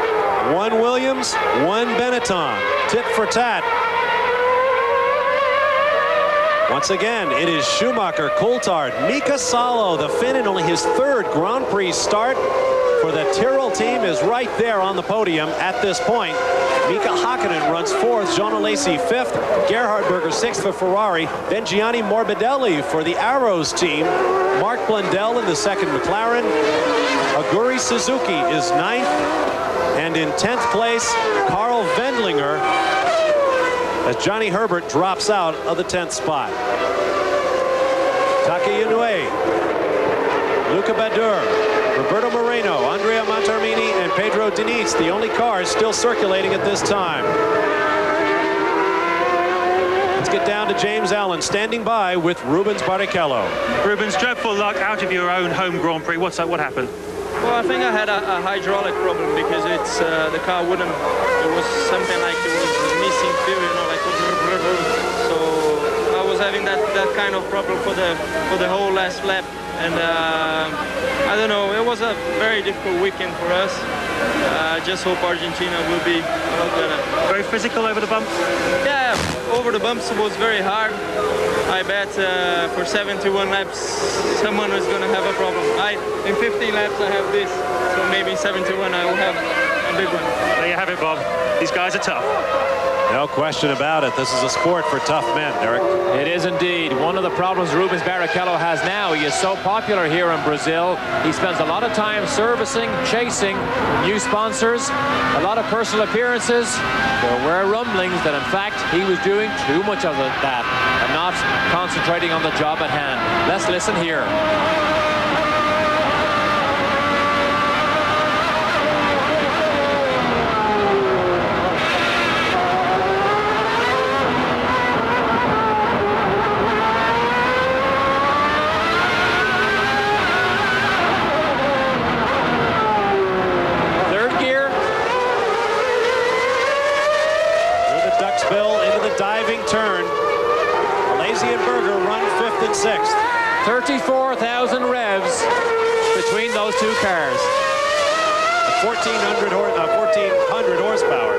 one Williams, one Benetton. Tit for tat. Once again, it is Schumacher, Coulthard, Mika Salo, the Finn in only his third Grand Prix start for the Tyrrell team, is right there on the podium at this point. Mika Hakkinen runs fourth, Jean Alesi fifth, Gerhard Berger sixth for Ferrari, then Gianni Morbidelli for the Arrows team, Mark Blundell in the second McLaren, Aguri Suzuki is ninth, and in 10th place, Carl Wendlinger, as Johnny Herbert drops out of the 10th spot. Taka Inoue, Luca Badur, Roberto Moreno, Andrea Montarmini, and Pedro Diniz, the only cars still circulating at this time. Let's get down to James Allen, standing by with Rubens Barrichello. Rubens, dreadful luck out of your own home Grand Prix. What happened? Well, I think I had a hydraulic problem because it's the car wouldn't. It was something like it was missing fuel, you know, like. So I was having that kind of problem for the whole last lap, and I don't know. It was a very difficult weekend for us. I just hope Argentina will be a lot better. Very physical over the bumps? Yeah, over the bumps was very hard. I bet for 71 laps, someone is going to have a problem. In 15 laps, I have this, so maybe 71 I will have a big one. There you have it, Bob. These guys are tough. No question about it. This is a sport for tough men, Derek. It is indeed. One of the problems Rubens Barrichello has now, he is so popular here in Brazil. He spends a lot of time servicing, chasing new sponsors, a lot of personal appearances. There were rumblings that, in fact, he was doing too much of that and not concentrating on the job at hand. Let's listen here. Diving turn. Alesi and Berger run 5th and 6th. 34,000 revs between those two cars. 1,400 horsepower.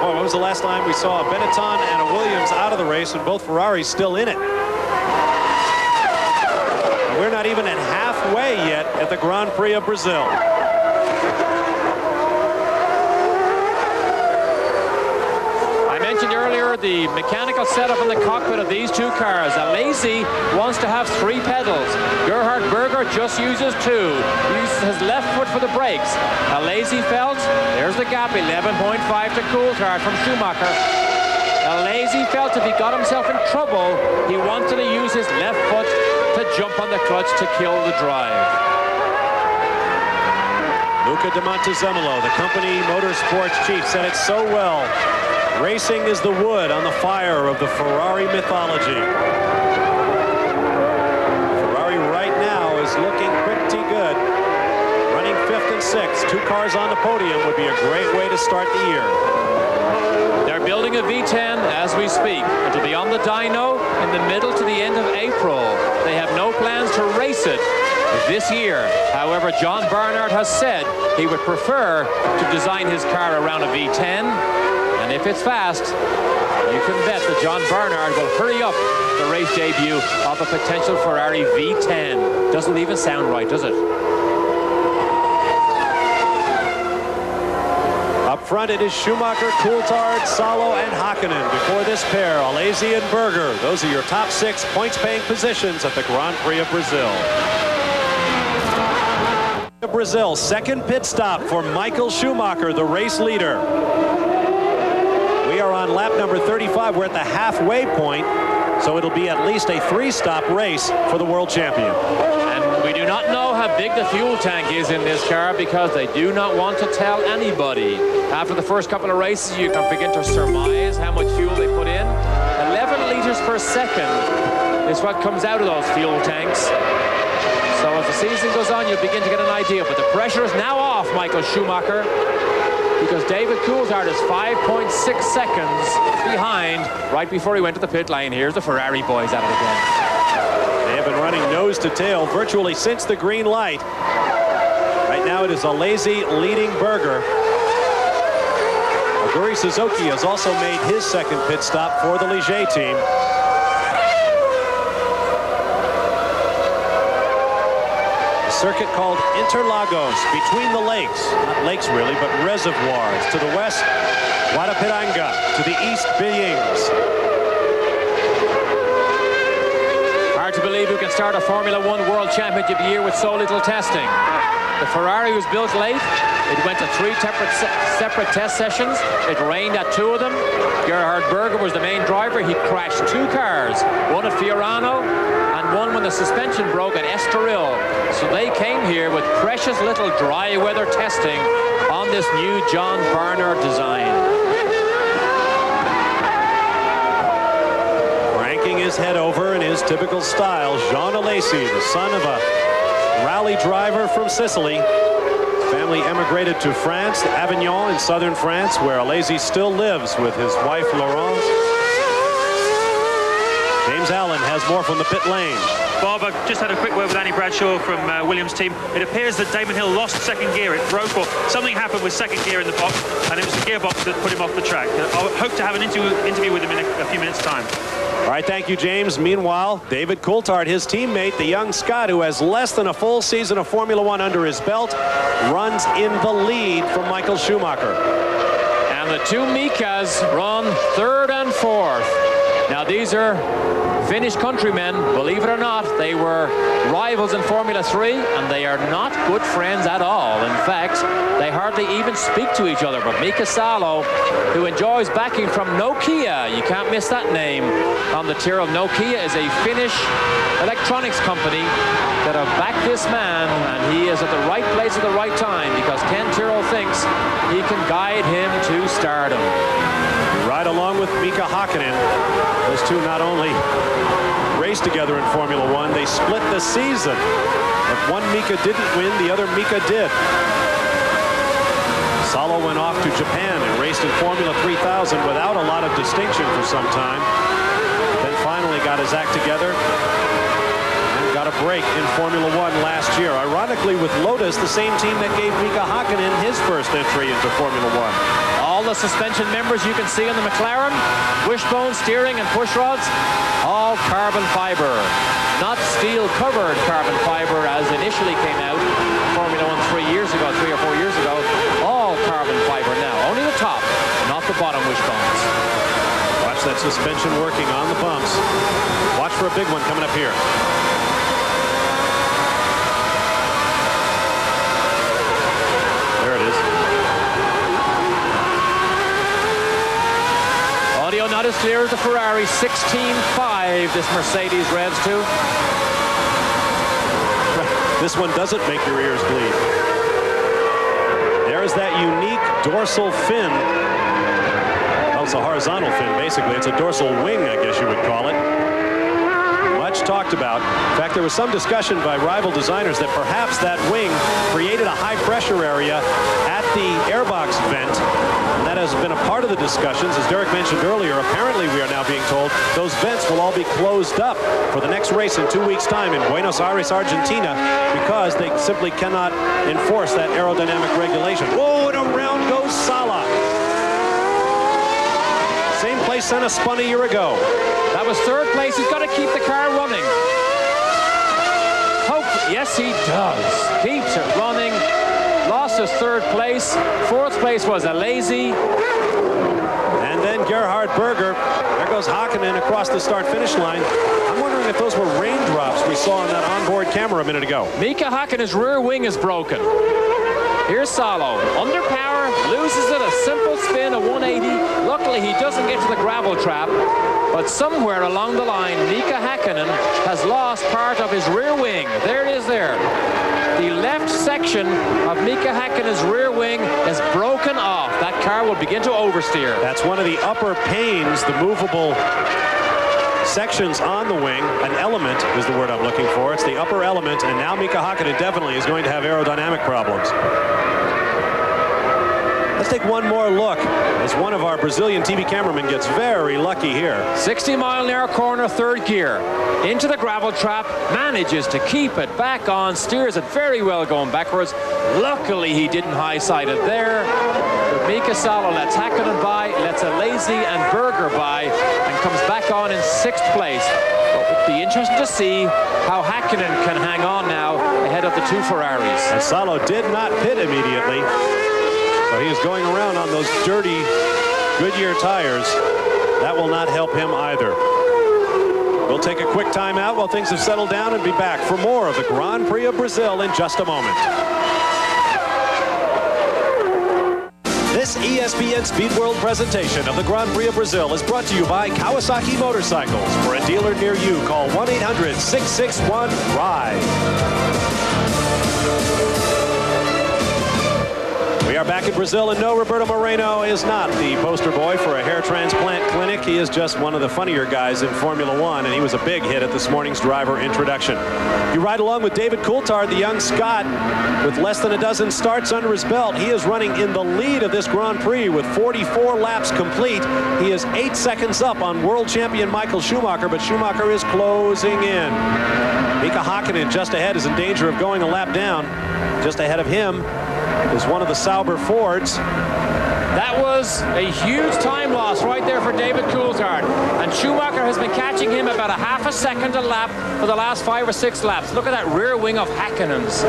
Oh, when was the last time we saw a Benetton and a Williams out of the race and both Ferraris still in it? And we're not even at halfway yet at the Grand Prix of Brazil. Earlier, the mechanical setup in the cockpit of these two cars. Alesi wants to have 3 pedals. Gerhard Berger just uses 2. He uses his left foot for the brakes. Alesi felt, there's the gap, 11.5 to Coulthard from Schumacher. Alesi felt if he got himself in trouble, he wanted to use his left foot to jump on the clutch to kill the drive. Luca de Montezemolo, the company motorsports chief, said it so well. Racing is the wood on the fire of the Ferrari mythology. Ferrari right now is looking pretty good. Running 5th and 6th. 2 cars on the podium would be a great way to start the year. They're building a V10 as we speak. It'll be on the dyno in the middle to the end of April. They have no plans to race it this year. However, John Barnard has said he would prefer to design his car around a V10. And if it's fast, you can bet that John Barnard will hurry up the race debut of a potential Ferrari V10. Doesn't even sound right, does it? Up front, it is Schumacher, Coulthard, Salo, and Hakkinen. Before this pair, Alesi and Berger. Those are your top 6 points-paying positions at the Grand Prix of Brazil. Brazil, second pit stop for Michael Schumacher, the race leader. We are on lap number 35. We're at the halfway point, so it'll be at least a 3-stop race for the world champion. And we do not know how big the fuel tank is in this car because they do not want to tell anybody. After the first couple of races, you can begin to surmise how much fuel they put in. 11 liters per second is what comes out of those fuel tanks. So as the season goes on, you'll begin to get an idea. But the pressure is now off Michael Schumacher, because David Coulthard is 5.6 seconds behind right before he went to the pit lane. Here's the Ferrari boys at it again. They have been running nose to tail virtually since the green light. Right now it is Alesi leading Berger. Aguri Suzuki has also made his second pit stop for the Ligier team. Circuit called Interlagos, between the lakes, not lakes really, but reservoirs. To the west, Guadapiranga. To the east, Billings. Hard to believe who can start a Formula One World Championship year with so little testing. The Ferrari was built late. It went to 3 separate test sessions. It rained at 2 of them. Gerhard Berger was the main driver. He crashed 2 cars, one at Fiorano and one when the suspension broke at Estoril. So they came here with precious little dry weather testing on this new John Barnard design. his head over in his typical style. Jean Alesi, the son of a rally driver from Sicily. His family emigrated to France, Avignon in southern France, where Alesi still lives with his wife Laurence. James Allen has more from the pit lane. Bob, I've just had a quick word with Annie Bradshaw from Williams' team. It appears that Damon Hill lost second gear. It broke, or something happened with second gear in the box, and it was the gearbox that put him off the track. I hope to have an interview with him in a few minutes' time. All right, thank you, James. Meanwhile, David Coulthard, his teammate, the young Scot, who has less than a full season of Formula One under his belt, runs in the lead from Michael Schumacher. And the two Mikas run third and fourth. Now, these are Finnish countrymen. Believe it or not, they were rivals in Formula 3, and they are not good friends at all. In fact, they hardly even speak to each other. But Mika Salo, who enjoys backing from Nokia, you can't miss that name on the tier of Nokia, is a Finnish electronics company that have backed this man, and he is at the right place at the right time because Ken Tyrrell thinks he can guide him to stardom. Right along with Mika Hakkinen. Those two not only raced together in Formula One, they split the season. If one Mika didn't win, the other Mika did. Salo went off to Japan and raced in Formula 3000 without a lot of distinction for some time. Then finally got his act together and got a break in Formula One last year. Ironically, with Lotus, the same team that gave Mika Hakkinen his first entry into Formula One. All the suspension members you can see in the McLaren, wishbone steering and push rods, all carbon fiber. Not steel-covered carbon fiber as initially came out in Formula 1 3 or 4 years ago. All carbon fiber now. Only the top, not the bottom wishbones. Watch that suspension working on the bumps. Watch for a big one coming up here. There it is. Audio not as clear as the Ferrari. 16.5 this Mercedes revs to. This one doesn't make your ears bleed. There's that unique dorsal fin. Well, it's a horizontal fin, basically. It's a dorsal wing, I guess you would call it. Much talked about. In fact, there was some discussion by rival designers that perhaps that wing created a high pressure area at the airbox vent. And that has been a part of the discussions. As Derek mentioned earlier, apparently we are now being told those vents will all be closed up for the next race in 2 weeks' time in Buenos Aires, Argentina, because they simply cannot enforce that aerodynamic regulation. Whoa, and around goes Sala. Same place Senna spun a year ago. That was third place. He's got to keep the car running. Yes, he does. Keeps it running. Lost his third place. Fourth place was Alesi. And then Gerhard Berger. There goes Hakkinen across the start-finish line. I'm wondering if those were raindrops we saw on that onboard camera a minute ago. Mika Hakkinen's rear wing is broken. Here's Salo. Under power, loses it, a simple spin, a 180. Luckily, he doesn't get to the gravel trap. But somewhere along the line, Mika Hakkinen has lost part of his rear wing. There it is there. The left section of Mika Hakkinen's rear wing is broken off. That car will begin to oversteer. That's one of the upper panes, the movable sections on the wing. An element is the word I'm looking for. It's the upper element, and now Mika Hakkinen definitely is going to have aerodynamic problems. Let's take one more look as one of our Brazilian TV cameramen gets very lucky here. 60-mile-an-hour corner, third gear. Into the gravel trap, manages to keep it back on, steers it very well going backwards. Luckily, he didn't high-side it there. But Mika Salo lets Hakkinen by, lets Alesi and Berger by, and comes back on in sixth place. But it would be interesting to see how Hakkinen can hang on now ahead of the two Ferraris. And Salo did not pit immediately. But he is going around on those dirty Goodyear tires. That will not help him either. We'll take a quick timeout while things have settled down and be back for more of the Grand Prix of Brazil in just a moment. This ESPN Speed World presentation of the Grand Prix of Brazil is brought to you by Kawasaki Motorcycles. For a dealer near you, call 1-800-661-RIDE. We are back in Brazil, and no, Roberto Moreno is not the poster boy for a hair transplant clinic. He is just one of the funnier guys in Formula One, and he was a big hit at this morning's driver introduction. You ride along with David Coulthard, the young Scot, with less than a dozen starts under his belt. He is running in the lead of this Grand Prix with 44 laps complete. He is 8 seconds up on world champion Michael Schumacher, but Schumacher is closing in. Mika Hakkinen just ahead is in danger of going a lap down. Just ahead of him is one of the Sauber Fords. That was a huge time loss right there for David Coulthard. And Schumacher has been catching him about a half a second a lap for the last 5 or 6 laps. Look at that rear wing of Hakkinen's.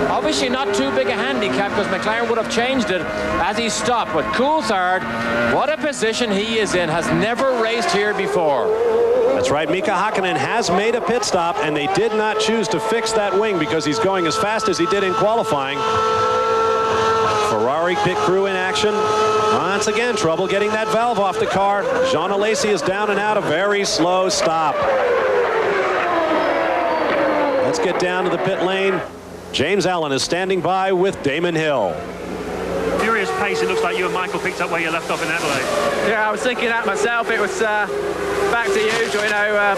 Obviously not too big a handicap because McLaren would have changed it as he stopped. But Coulthard, what a position he is in, has never raced here before. That's right, Mika Hakkinen has made a pit stop, and they did not choose to fix that wing because he's going as fast as he did in qualifying. Ferrari pit crew in action. Once again, trouble getting that valve off the car. Jean Alesi is down and out, a very slow stop. Let's get down to the pit lane. James Allen is standing by with Damon Hill. Furious pace, it looks like you and Michael picked up where you left off in Adelaide. Yeah, I was thinking that myself. It was back to usual, you know,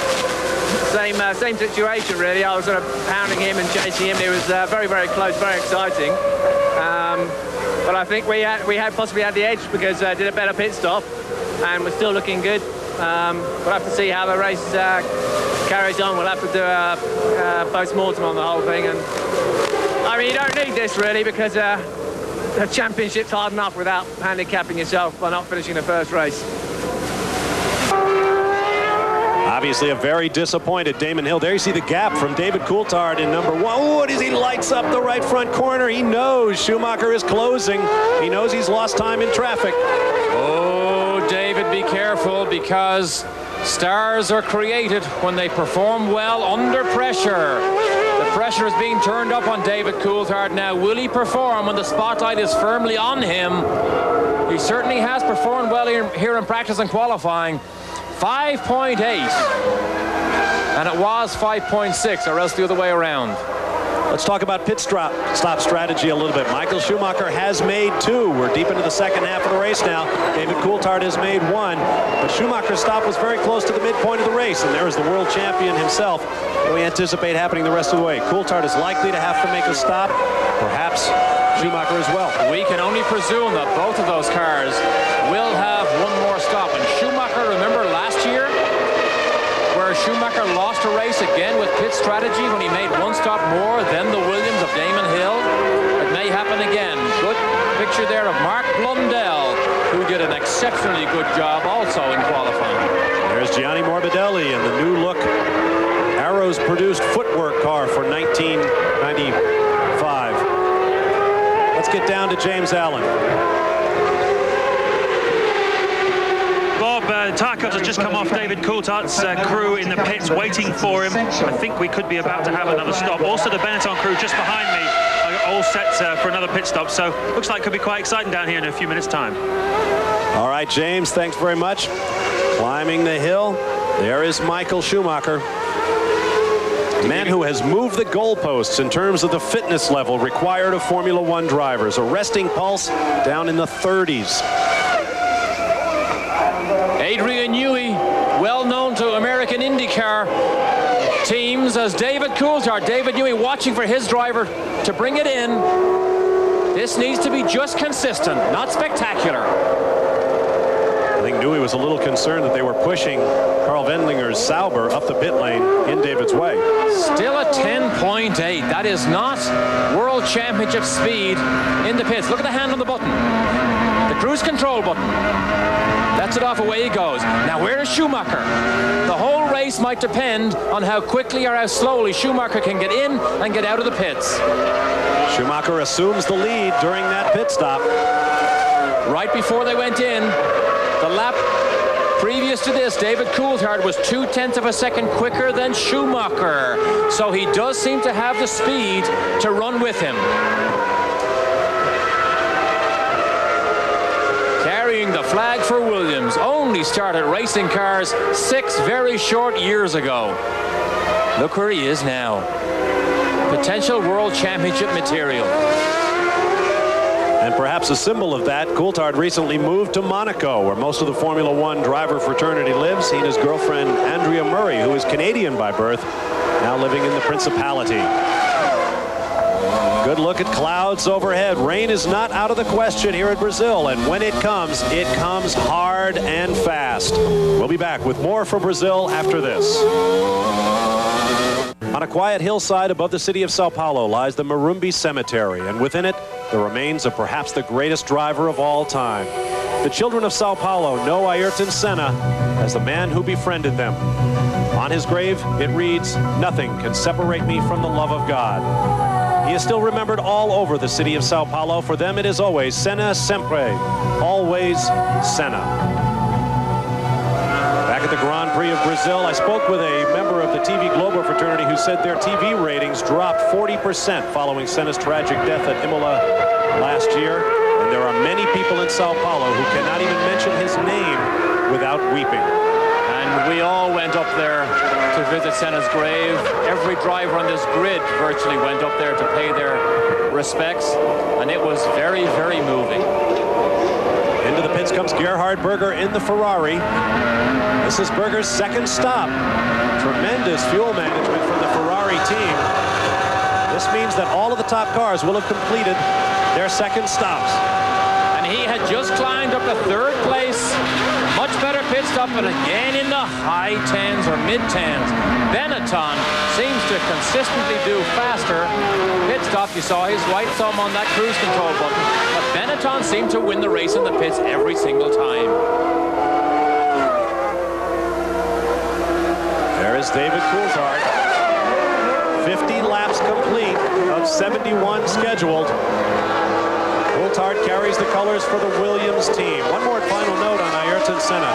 same situation really. I was sort of pounding him and chasing him. It was very, very close, very exciting. But I think we had possibly had the edge because I did a better pit stop and we're still looking good. We'll have to see how the race carries on. We'll have to do a post-mortem on the whole thing. And I mean, you don't need this really because the championship's hard enough without handicapping yourself by not finishing the first race. Obviously a very disappointed Damon Hill. There you see the gap from David Coulthard in number 1. Oh, as he lights up the right front corner. He knows Schumacher is closing. He knows he's lost time in traffic. Oh, David, be careful because stars are created when they perform well under pressure. The pressure is being turned up on David Coulthard now. Will he perform when the spotlight is firmly on him? He certainly has performed well here in practice and qualifying. 5.8, and it was 5.6, or else the other way around. Let's talk about pit stop strategy a little bit. Michael Schumacher has made 2. We're deep into the second half of the race now. David Coulthard has made 1, but Schumacher's stop was very close to the midpoint of the race, and there is the world champion himself. We anticipate happening the rest of the way. Coulthard is likely to have to make a stop, perhaps Schumacher as well. We can only presume that both of those cars will have one more stop. And Schumacher, remember last year, where Schumacher lost a race again with pit strategy when he made 1 stop more than the Williams of Damon Hill? It may happen again. Good picture there of Mark Blundell, who did an exceptionally good job also in qualifying. There's Gianni Morbidelli in the new look Arrows produced footwork car for 1995. Let's get down to James Allen. Bob, tyre cuts has just come off David Coulthard's crew in the pits waiting for him. I think we could be about to have another stop. Also, the Benetton crew just behind me are all set for another pit stop. So looks like it could be quite exciting down here in a few minutes' time. All right, James, thanks very much. Climbing the hill, there is Michael Schumacher. A man who has moved the goalposts in terms of the fitness level required of Formula One drivers. A resting pulse down in the 30s. Adrian Newey, well known to American IndyCar teams as David Coulthard. David Newey watching for his driver to bring it in. This needs to be just consistent, not spectacular. I think Newey was a little concerned that they were pushing Carl Wendlinger's Sauber up the pit lane in David's way. Still a 10.8. That is not World Championship speed in the pits. Look at the hand on the button. The cruise control button. That's it off, away he goes. Now where is Schumacher? The whole race might depend on how quickly or how slowly Schumacher can get in and get out of the pits. Schumacher assumes the lead during that pit stop. Right before they went in, the lap previous to this, David Coulthard was 0.2 of a second quicker than Schumacher. So he does seem to have the speed to run with him. Carrying the flag for Williams, only started racing cars 6 very short years ago. Look where he is now. Potential World Championship material. And perhaps Perhaps a symbol of that, Coulthard recently moved to Monaco, where most of the Formula One driver fraternity lives. He and his girlfriend, Andrea Murray, who is Canadian by birth, now living in the Principality. Good look at clouds overhead. Rain is not out of the question here in Brazil, and when it comes hard and fast. We'll be back with more from Brazil after this. On a quiet hillside above the city of Sao Paulo lies the Morumbi Cemetery, and within it, the remains of perhaps the greatest driver of all time. The children of Sao Paulo know Ayrton Senna as the man who befriended them. On his grave, it reads, "Nothing can separate me from the love of God." He is still remembered all over the city of Sao Paulo. For them, it is always Senna sempre, always Senna. Back at the Grand Prix of Brazil, I spoke with a member of the TV Globo fraternity who said their TV ratings dropped 40% following Senna's tragic death at Imola last year. And there are many people in Sao Paulo who cannot even mention his name without weeping. And we all went up there to visit Senna's grave. Every driver on this grid virtually went up there to pay their respects, and it was very, very moving. Into the pits comes Gerhard Berger in the Ferrari. This is Berger's second stop. Tremendous fuel management from the Ferrari team. This means that all of the top cars will have completed their second stops. And he had just climbed up to third place. Much better pit stop, but again in the high 10s or mid 10s. Benetton seems to consistently do faster pit stop. You saw his right thumb on that cruise control button. But Benetton seemed to win the race in the pits every single time. There is David Coulthard. 50 laps complete of 71 scheduled. Coulthard carries the colors for the Williams team. One more final note on Ayrton Senna.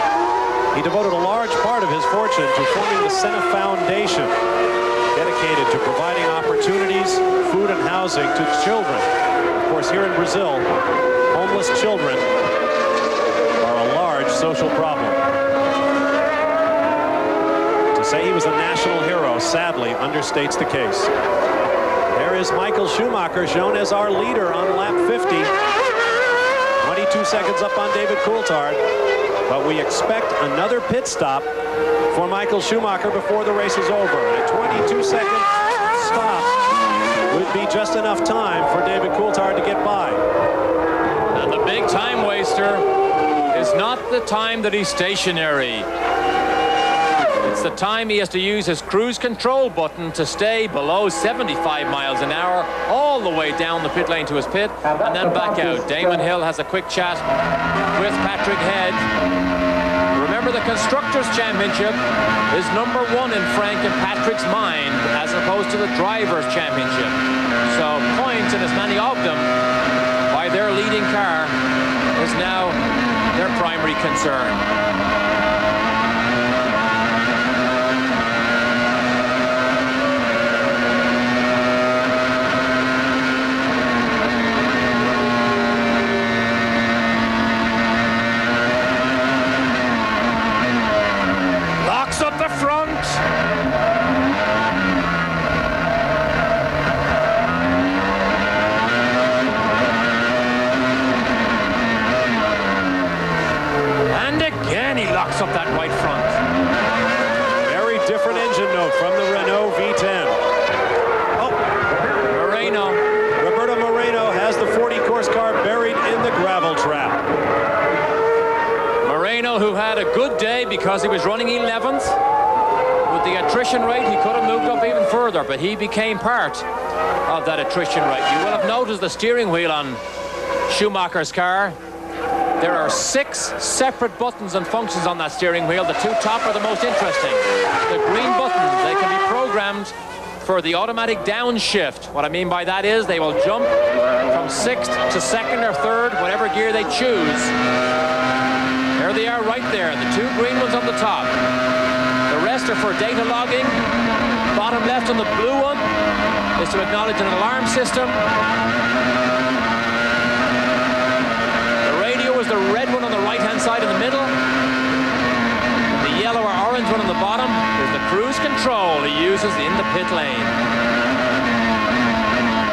He devoted a large part of his fortune to forming the Senna Foundation, dedicated to providing opportunities, food and housing to children. Of course, here in Brazil, homeless children are a large social problem. To say he was a national hero, sadly, understates the case. There is Michael Schumacher, shown as our leader on lap 50. 22 seconds up on David Coulthard. But we expect another pit stop for Michael Schumacher before the race is over. And a 22-second stop would be just enough time for David Coulthard to get by. And the big time waster is not the time that he's stationary. It's the time he has to use his cruise control button to stay below 75 miles an hour all the way down the pit lane to his pit and then back out. Damon Hill has a quick chat with Patrick Head. Remember, the Constructors' Championship is #1 in Frank and Patrick's mind as opposed to the Drivers' Championship. So points, and as many of them, by their leading car is now their primary concern. Up the front. And again he locks up that right front. Very different engine note from the Renault V10. Oh, Moreno. Roberto Moreno has the 40-course car buried in the gravel trap. Moreno, who had a good day because he was running 11th. With the attrition rate, he could have moved up even further, but he became part of that attrition rate. You will have noticed the steering wheel on Schumacher's car. There are 6 separate buttons and functions on that steering wheel. The 2 top are the most interesting. The green buttons, they can be programmed for the automatic downshift. What I mean by that is they will jump from 6th to 2nd or 3rd, whatever gear they choose. There they are right there, the 2 green ones on the top. The rest are for data logging. Bottom left on the blue one is to acknowledge an alarm system. The radio is the red one on the right-hand side in the middle. The yellow or orange one on the bottom is the cruise control he uses in the pit lane.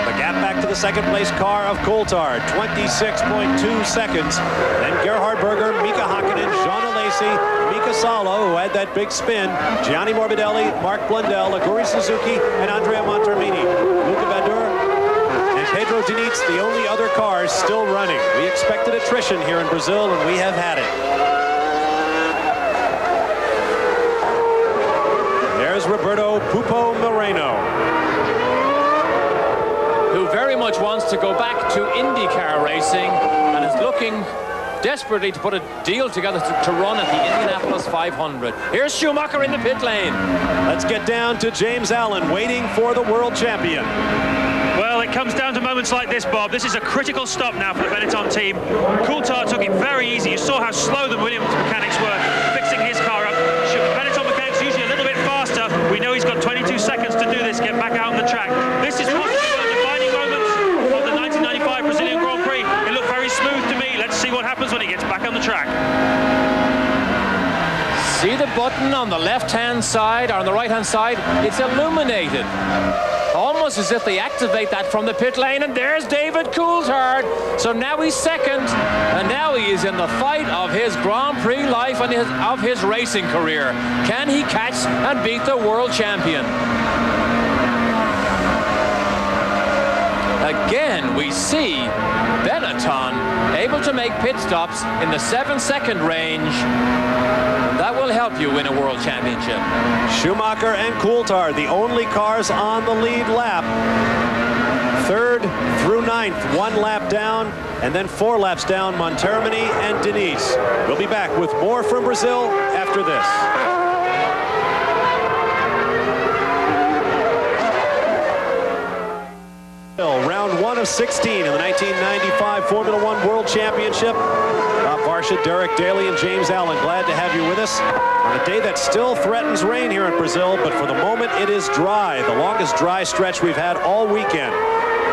The gap back to the second-place car of Coulthard, 26.2 seconds. Then Gerhard Berger, Mika Hakkinen, Jean Alesi, Mika Salo, who had that big spin, Gianni Morbidelli, Mark Blundell, Aguri Suzuki, and Andrea Montermini. Luca Badur and Pedro Diniz, the only other cars still running. We expected attrition here in Brazil, and we have had it. There's Roberto Pupo Moreno, who very much wants to go back to IndyCar racing and is looking desperately to put a deal together to run at the Indianapolis 500. Here's Schumacher in the pit lane. Let's get down to James Allen waiting for the world champion. Well, it comes down to moments like this, Bob. This is a critical stop now for the Benetton team. Coulthard took it very easy. You saw how slow the Williams mechanics were fixing his car up. Benetton mechanics usually a little bit faster. We know he's got 22 seconds to do this, get back out on the track. This is possibly one of the defining moments of the 1995 Brazilian Grand Prix. It looked very smooth to me. Let's see what happens when he gets back on the track. See the button on the left-hand side, or on the right-hand side? It's illuminated. Almost as if they activate that from the pit lane, and there's David Coulthard. So now he's second, and now he is in the fight of his Grand Prix life and of his racing career. Can he catch and beat the world champion? Again, we see Benetton able to make pit stops in the 7-second range. That will help you win a world championship. Schumacher and Coulthard, the only cars on the lead lap. 3rd through 9th, 1 lap down, and then 4 laps down, Montermini and Diniz. We'll be back with more from Brazil after this. Round 1 of 16 in the 1995 Formula One World Championship. Bob Varsha, Derek Daly, and James Allen, glad to have you with us on a day that still threatens rain here in Brazil, but for the moment it is dry, the longest dry stretch we've had all weekend.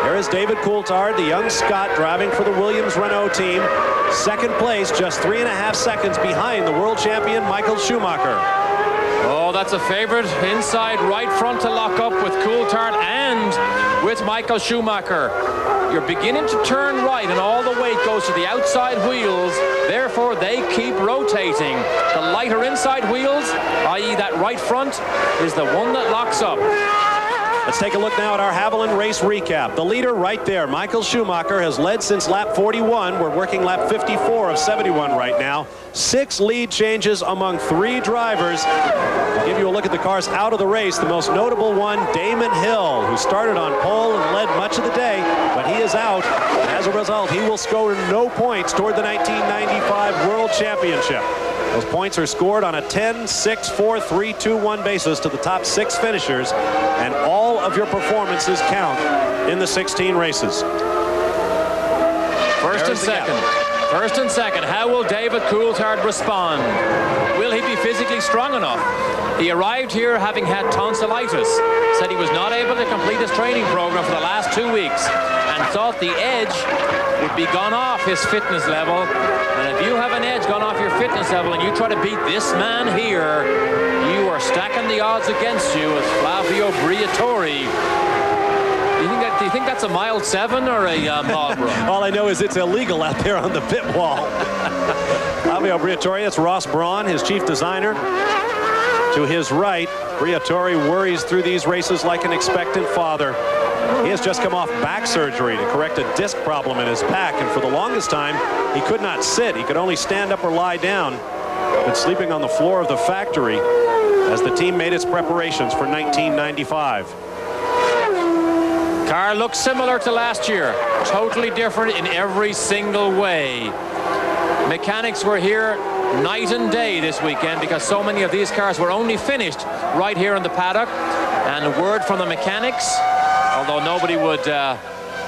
There is David Coulthard, the young Scot, driving for the Williams-Renault team. 2nd place, just 3.5 seconds behind the world champion Michael Schumacher. Oh, that's a favorite inside right front to lock up with Coulthard and with Michael Schumacher. You're beginning to turn right and all the weight goes to the outside wheels. Therefore, they keep rotating. The lighter inside wheels, i.e. that right front, is the one that locks up. Let's take a look now at our Haviland race recap. The leader right there, Michael Schumacher, has led since lap 41. We're working lap 54 of 71 right now. 6 lead changes among 3 drivers. I'll give you a look at the cars out of the race. The most notable one, Damon Hill, who started on pole and led much of the day, but he is out. As a result, he will score no points toward the 1995 World Championship. Those points are scored on a 10, 6, 4, 3, 2, 1 basis to the top 6 finishers, and all of your performances count in the 16 races. First and second, how will David Coulthard respond? Will he be physically strong enough? He arrived here having had tonsillitis, said he was not able to complete his training program for the last 2 weeks, and thought the edge would be gone off his fitness level. And if you have an edge gone off your fitness level and you try to beat this man here, you are stacking the odds against you as Flavio Briatore. Do you think that's a mild 7 or a Marlboro? All I know is it's illegal out there on the pit wall. Flavio Briatore, that's Ross Braun, his chief designer. To his right, Briatore worries through these races like an expectant father. He has just come off back surgery to correct a disc problem in his back, and for the longest time, he could not sit. He could only stand up or lie down, but sleeping on the floor of the factory as the team made its preparations for 1995. Car looks similar to last year, totally different in every single way. Mechanics were here night and day this weekend because so many of these cars were only finished right here in the paddock. And a word from the mechanics, although nobody would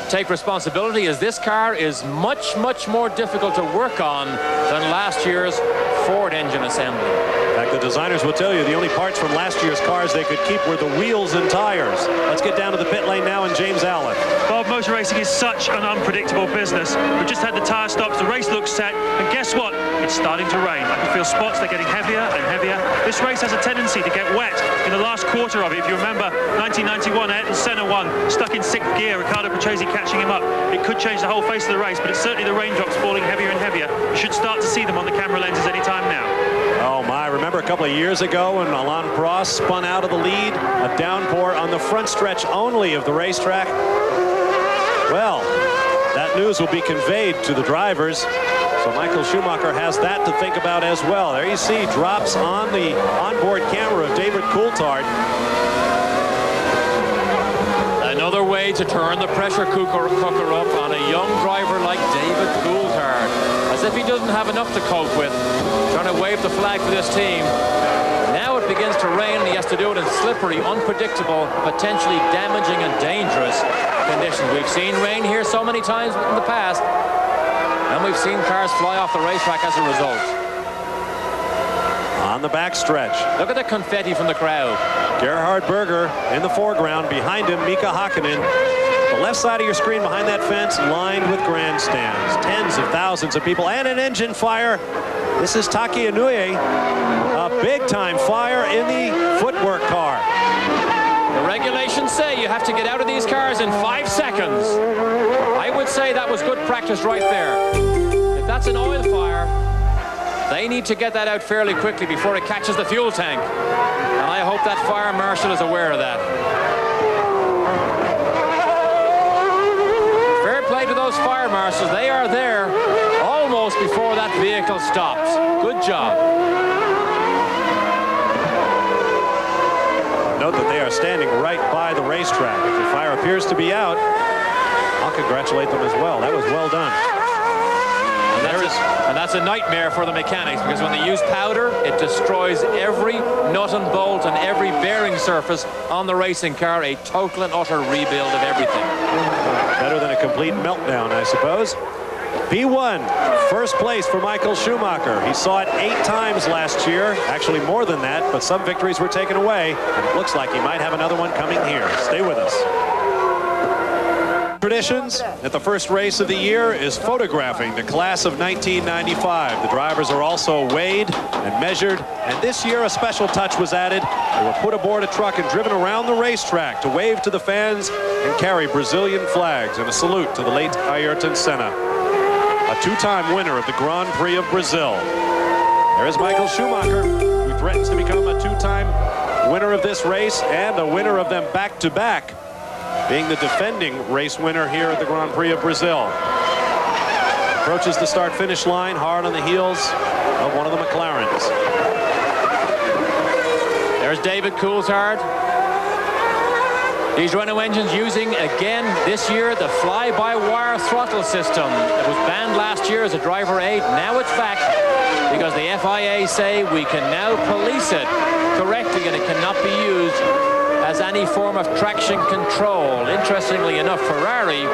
take responsibility, is this car is much, much more difficult to work on than last year's Ford engine assembly. In fact, the designers will tell you the only parts from last year's cars they could keep were the wheels and tires. Let's get down to the pit lane now and James Allen. Bob, motor racing is such an unpredictable business. We've just had the tyre stops, the race looks set, and guess what? It it's starting to rain. I can feel spots, they're getting heavier and heavier. This race has a tendency to get wet in the last quarter of it. If you remember 1991, Ayrton Senna won, stuck in 6th gear, Riccardo Patrese catching him up. It could change the whole face of the race, but it's certainly the raindrops falling heavier and heavier. You should start to see them on the camera lenses any time now. Oh my, remember a couple of years ago when Alain Prost spun out of the lead, a downpour on the front stretch only of the racetrack? Well, that news will be conveyed to the drivers, so Michael Schumacher has that to think about as well. There you see drops on the onboard camera of David Coulthard. Another way to turn the pressure cooker up on a young driver like David Coulthard. As if he doesn't have enough to cope with, trying to wave the flag for this team. Now it begins to rain, and he has to do it in slippery, unpredictable, potentially damaging and dangerous conditions. We've seen rain here so many times in the past, and we've seen cars fly off the racetrack as a result. On the backstretch. Look at the confetti from the crowd. Gerhard Berger in the foreground. Behind him, Mika Hakkinen. The left side of your screen behind that fence lined with grandstands. Tens of thousands of people and an engine fire. This is Taki Inouye. A big-time fire in the footwork car. The regulations say you have to get out of these cars in 5 seconds. I would say that was good practice right there. If that's an oil fire, they need to get that out fairly quickly before it catches the fuel tank. And I hope that fire marshal is aware of that. Fair play to those fire marshals. They are there almost before that vehicle stops. Good job. Note that they are standing right by the racetrack. If the fire appears to be out, I'll congratulate them as well. That was well done. And that's a nightmare for the mechanics, because when they use powder, it destroys every nut and bolt and every bearing surface on the racing car. A total and utter rebuild of everything. Better than a complete meltdown, I suppose. P1, first place for Michael Schumacher. He saw it 8 times last year, actually more than that, but some victories were taken away, and it looks like he might have another one coming here. Stay with us. Traditions at the first race of the year is photographing the class of 1995. The drivers are also weighed and measured, and this year a special touch was added. They were put aboard a truck and driven around the racetrack to wave to the fans and carry Brazilian flags and a salute to the late Ayrton Senna, a 2-time winner of the Grand Prix of Brazil. There is Michael Schumacher, who threatens to become a 2-time winner of this race and a winner of them back-to-back, being the defending race winner here at the Grand Prix of Brazil. Approaches the start-finish line hard on the heels of one of the McLarens. There's David Coulthard. These Renault engines using, again, this year, the fly-by-wire throttle system that was banned last year as a driver aid. Now it's back because the FIA say we can now police it correctly and it cannot be used as any form of traction control. Interestingly enough, Ferrari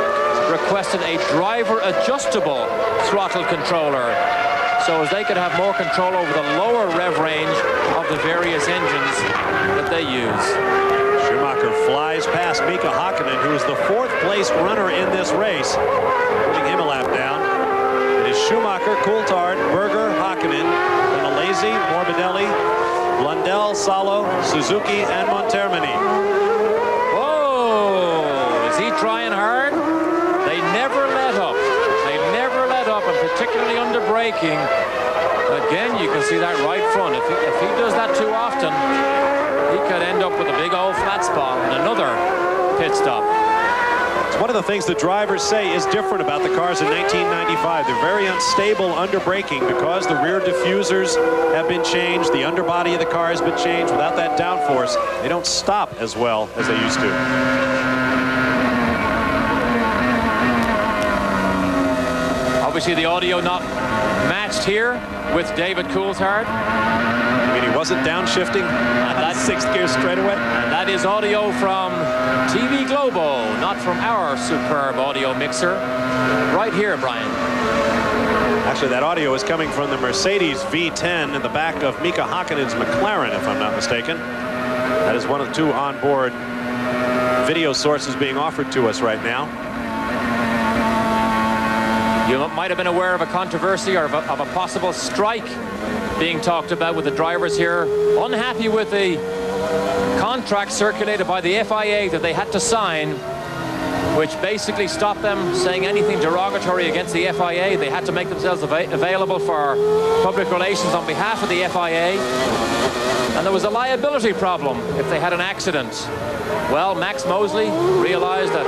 requested a driver-adjustable throttle controller so as they could have more control over the lower rev range of the various engines that they use. Schumacher flies past Mika Hakkinen, who is the 4th place runner in this race, putting him a lap down. It is Schumacher, Coulthard, Berger, Hakkinen, Benalese, Morbidelli, Blundell, Salo, Suzuki, and Montermini. Whoa! Is he trying hard? They never let up. They never let up, and particularly under braking. Again, you can see that right front. If he does that too often, he could end up with a big old flat spot and another pit stop. It's one of the things the drivers say is different about the cars in 1995. They're very unstable under braking because the rear diffusers have been changed. The underbody of the car has been changed. Without that downforce, they don't stop as well as they used to. Obviously, the audio not matched here with David Coulthard. I mean, he wasn't downshifting on that 6th gear straightaway. And that is audio from TV Globo, not from our superb audio mixer. Right here, Brian. Actually, that audio is coming from the Mercedes V10 in the back of Mika Hakkinen's McLaren, if I'm not mistaken. That is one of the 2 onboard video sources being offered to us right now. You might have been aware of a controversy or of a possible strike being talked about with the drivers here, unhappy with the contract circulated by the FIA that they had to sign, which basically stopped them saying anything derogatory against the FIA. They had to make themselves available for public relations on behalf of the FIA. And there was a liability problem if they had an accident. Well, Max Mosley realized that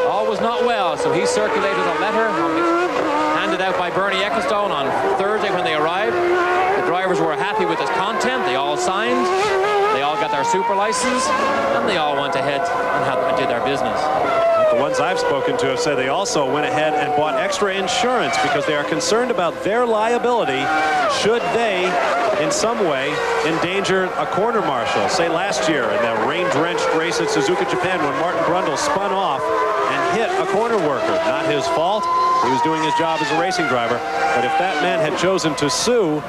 all was not well, so he circulated a letter handed out by Bernie Ecclestone on Thursday when they arrived. The drivers were happy with its content. They all signed. They all got their super license, and they all went ahead and did their business. The ones I've spoken to have said they also went ahead and bought extra insurance because they are concerned about their liability should they, in some way, endanger a corner marshal. Say last year in the rain-drenched race at Suzuka, Japan, when Martin Brundle spun off and hit a corner worker. Not his fault. He was doing his job as a racing driver. But if that man had chosen to sue,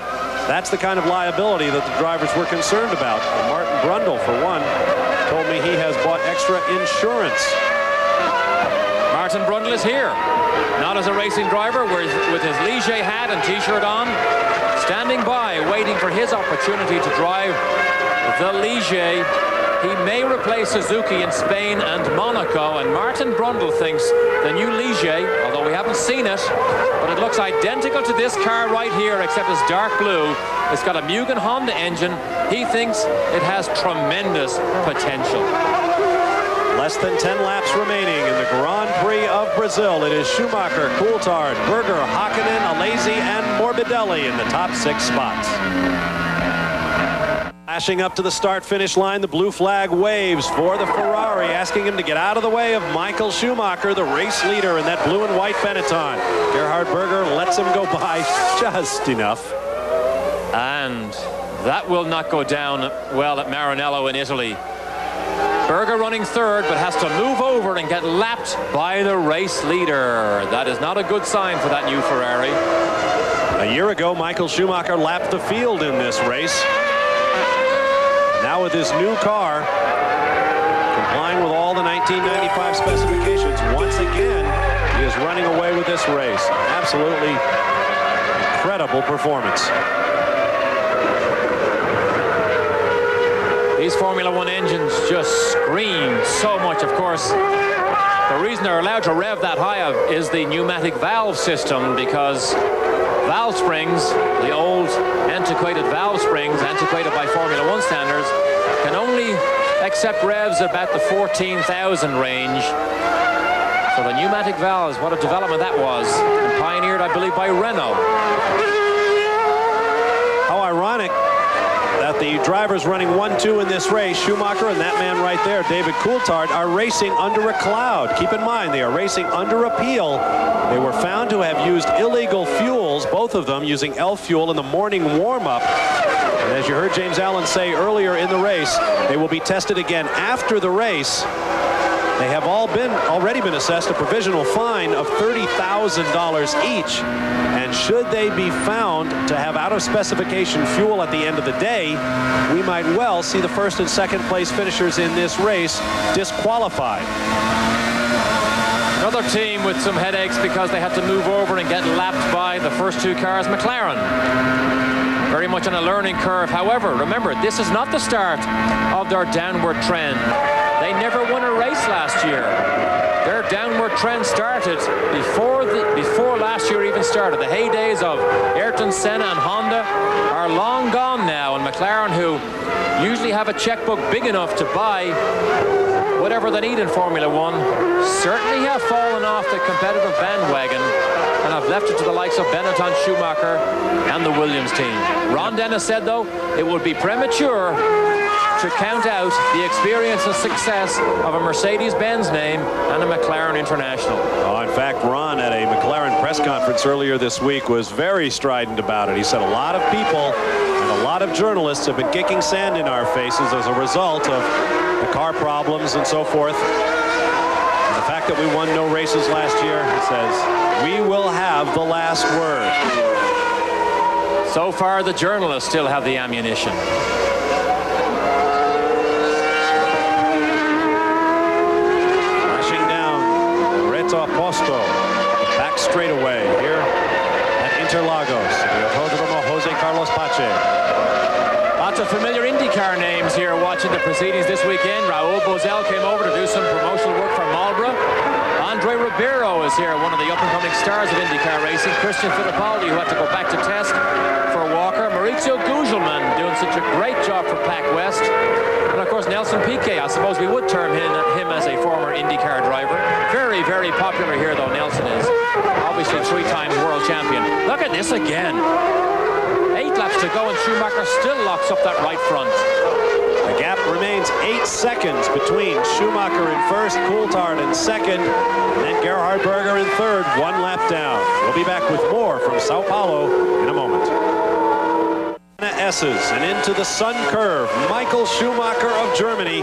that's the kind of liability that the drivers were concerned about. And Martin Brundle, for one, told me he has bought extra insurance. Martin Brundle is here, not as a racing driver, with his Ligier hat and t-shirt on, standing by, waiting for his opportunity to drive the Ligier. He may replace Suzuki in Spain and Monaco, and Martin Brundle thinks the new Ligier, although we haven't seen it, but it looks identical to this car right here, except it's dark blue. It's got a Mugen Honda engine. He thinks it has tremendous potential. Less than 10 laps remaining in the Grand Prix of Brazil. It is Schumacher, Coulthard, Berger, Hakkinen, Alesi, and Morbidelli in the top 6 spots. Flashing up to the start-finish line, the blue flag waves for the Ferrari, asking him to get out of the way of Michael Schumacher, the race leader in that blue and white Benetton. Gerhard Berger lets him go by just enough. And that will not go down well at Maranello in Italy. Berger running third, but has to move over and get lapped by the race leader. That is not a good sign for that new Ferrari. A year ago, Michael Schumacher lapped the field in this race. Now with his new car, complying with all the 1995 specifications, once again, he is running away with this race. Absolutely incredible performance. These Formula One engines just scream so much. Of course, the reason they're allowed to rev that high is the pneumatic valve system, because valve springs, the old antiquated valve springs, antiquated by Formula One standards, can only accept revs about the 14,000 range. So the pneumatic valves, what a development that was, and pioneered, I believe, by Renault. How ironic that the drivers running 1-2 in this race, Schumacher and that man right there, David Coulthard, are racing under a cloud. Keep in mind, they are racing under appeal. They were found to have used illegal fuels, both of them using L fuel in the morning warm-up. And as you heard James Allen say earlier in the race, they will be tested again after the race. They have already been assessed a provisional fine of $30,000 each. And should they be found to have out-of-specification fuel at the end of the day, we might well see the first and second place finishers in this race disqualified. Another team with some headaches because they had to move over and get lapped by the first two cars, McLaren. Very much on a learning curve. However, remember, this is not the start of their downward trend. They never won a race last year. Their downward trend started before last year even started. The heydays of Ayrton Senna and Honda are long gone now, and McLaren, who usually have a checkbook big enough to buy whatever they need in Formula One, certainly have fallen off the competitive bandwagon and have left it to the likes of Benetton, Schumacher, and the Williams team. Ron Dennis said, though, it would be premature to count out the experience and success of a Mercedes-Benz name and a McLaren International. Oh, in fact, Ron at a McLaren press conference earlier this week was very strident about it. He said a lot of people and a lot of journalists have been kicking sand in our faces as a result of the car problems and so forth. And the fact that we won no races last year, he says, we will have the last word. So far, the journalists still have the ammunition. Posto, back back straight away here at Interlagos, the Autódromo Jose Carlos Pache. Lots of familiar IndyCar names here watching the proceedings this weekend. Raul Boesel came over to do some promotional work for Marlboro. Andre Ribeiro is here, one of the up-and-coming stars of IndyCar racing. Christian Fittipaldi, who had to go back to test for Walker. Maurizio Gugelmin doing such a great job for Pac West. And of course, Nelson Piquet, I suppose we would term him as a former IndyCar driver. Very, very popular here, though, Nelson is. Obviously, 3-time world champion. Look at this again. 8 laps to go, and Schumacher still locks up that right front. The gap remains 8 seconds between Schumacher in first, Coulthard in second, and then Gerhard Berger in third, 1 lap down. We'll be back with more from Sao Paulo in a moment. S's and into the Sun Curve, Michael Schumacher of Germany,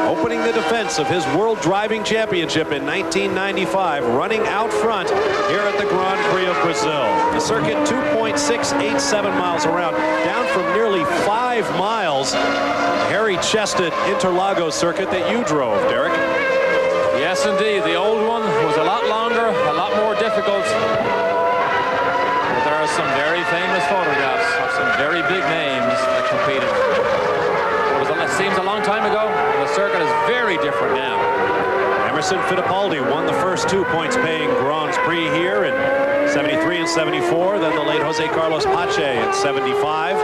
opening the defense of his World Driving Championship in 1995, running out front here at the Grand Prix of Brazil. The circuit 2.687 miles around, down from nearly 5 miles. Hairy-chested Interlagos circuit that you drove, Derek. Yes, indeed. The old one was a lot longer, a lot more difficult. But there are some very famous photographs of some very big names that competed. It seems a long time ago. The circuit is very different now. Emerson Fittipaldi won the first 2 points-paying Grand Prix here in 73 and 74, then the late Jose Carlos Pache in 75.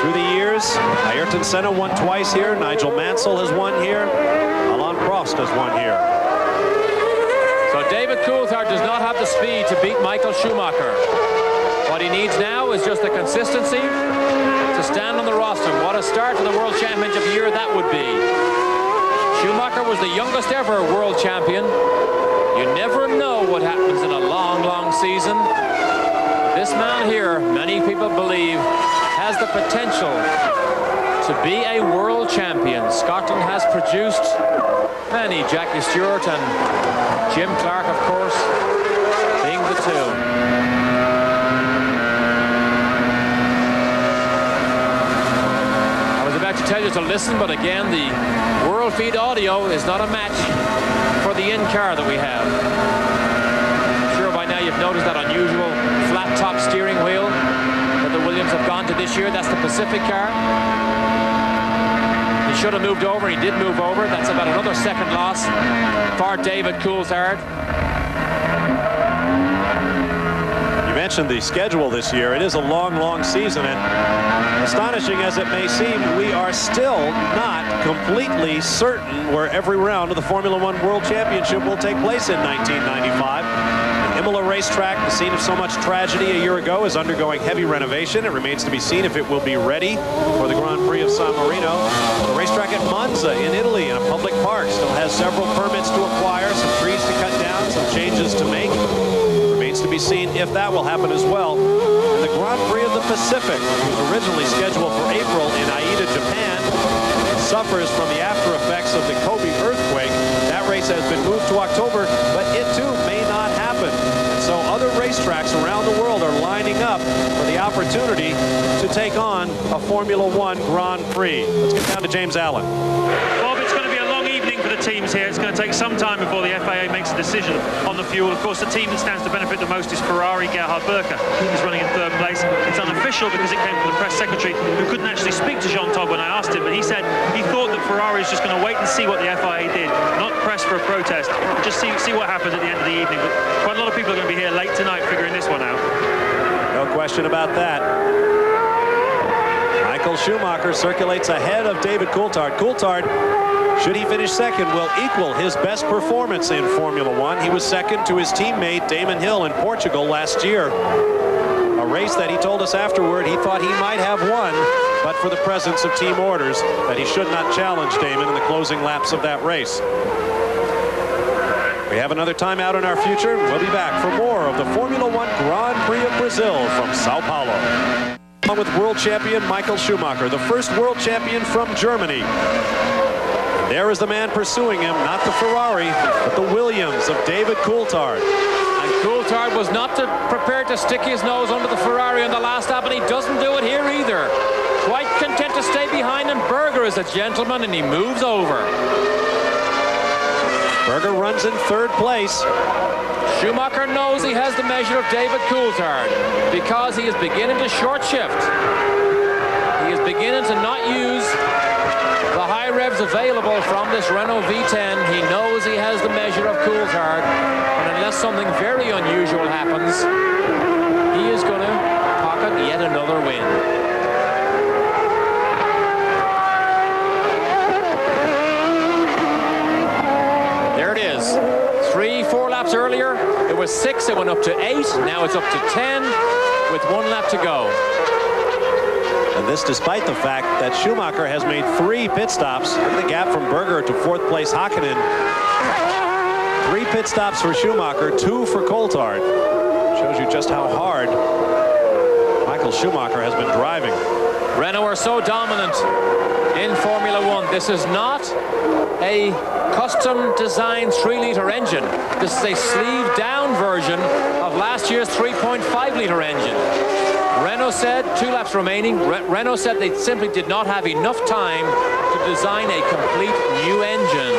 Through the years, Ayrton Senna won twice here, Nigel Mansell has won here, Alain Prost has won here. So David Coulthard does not have the speed to beat Michael Schumacher. What he needs now is just the consistency to stand on the roster. What a start to the World Championship year that would be. Schumacher was the youngest ever world champion. You never know what happens in a long, long season. This man here, many people believe, has the potential to be a world champion. Scotland has produced many, Jackie Stewart and Jim Clark, of course, being the two. To tell you to listen, but again, the World Feed audio is not a match for the in-car that we have. I'm sure by now you've noticed that unusual flat-top steering wheel that the Williams have gone to this year. That's the Pacific car. He should have moved over. He did move over. That's about another second loss for David Coulthard. Mentioned the schedule this year. It is a long season, and astonishing as it may seem, we are still not completely certain where every round of the Formula One World Championship will take place in 1995. The Imola racetrack, the scene of so much tragedy a year ago, is undergoing heavy renovation. It remains to be seen if it will be ready for the Grand Prix of San Marino. The racetrack at Monza in Italy in a public park still has several permits to acquire, some trees to cut down, some changes to make. To be seen if that will happen as well. And the Grand Prix of the Pacific, which was originally scheduled for April in Aida, Japan, suffers from the after effects of the Kobe earthquake. That race has been moved to October, but it too may not happen. And so other racetracks around the world are lining up for the opportunity to take on a Formula One Grand Prix. Let's get down to James Allen. Bob, it's going to be a long evening for the teams here. It's going to take some time before the FIA makes a decision on the fuel. Of course, the team that stands to benefit the most is Ferrari. Gerhard Berger is running in third place. It's unofficial because it came from the press secretary, who couldn't actually speak to Jean Todt when I asked him, but he said he thought that Ferrari is just going to wait and see what the FIA did, not press for a protest, just see what happens at the end of the evening. But quite a lot of people are going to be here late tonight figuring this one out. No question about that. Michael Schumacher circulates ahead of David Coulthard. Coulthard, should he finish second, will equal his best performance in Formula One. He was second to his teammate Damon Hill in Portugal last year. A race that he told us afterward he thought he might have won, but for the presence of team orders, that he should not challenge Damon in the closing laps of that race. We have another timeout in our future. We'll be back for more of the Formula One Grand Prix of Brazil from Sao Paulo. On with world champion Michael Schumacher, the first world champion from Germany. There is the man pursuing him, not the Ferrari, but the Williams of David Coulthard. And Coulthard was not prepared to stick his nose under the Ferrari on the last lap, and he doesn't do it here either. Quite content to stay behind him. Berger is a gentleman, and he moves over. Berger runs in third place. Schumacher knows he has the measure of David Coulthard because he is beginning to short shift. He is beginning to not use the high revs available from this Renault V10. He knows he has the measure of Coulthard, and unless something very unusual happens, he is going to pocket yet another win. There it is. 3-4 laps earlier, it was 6, it went up to 8, now it's up to 10 with 1 lap to go. And this despite the fact that Schumacher has made 3 pit stops. Look at the gap from Berger to 4th place Hakkinen. 3 pit stops for Schumacher, 2 for Coulthard. Shows you just how hard Michael Schumacher has been driving. Renault are so dominant in Formula One. This is not a custom designed 3-liter engine. This is a sleeved down version of last year's 3.5-liter engine. Renault said, 2 laps remaining, Renault said they simply did not have enough time to design a complete new engine.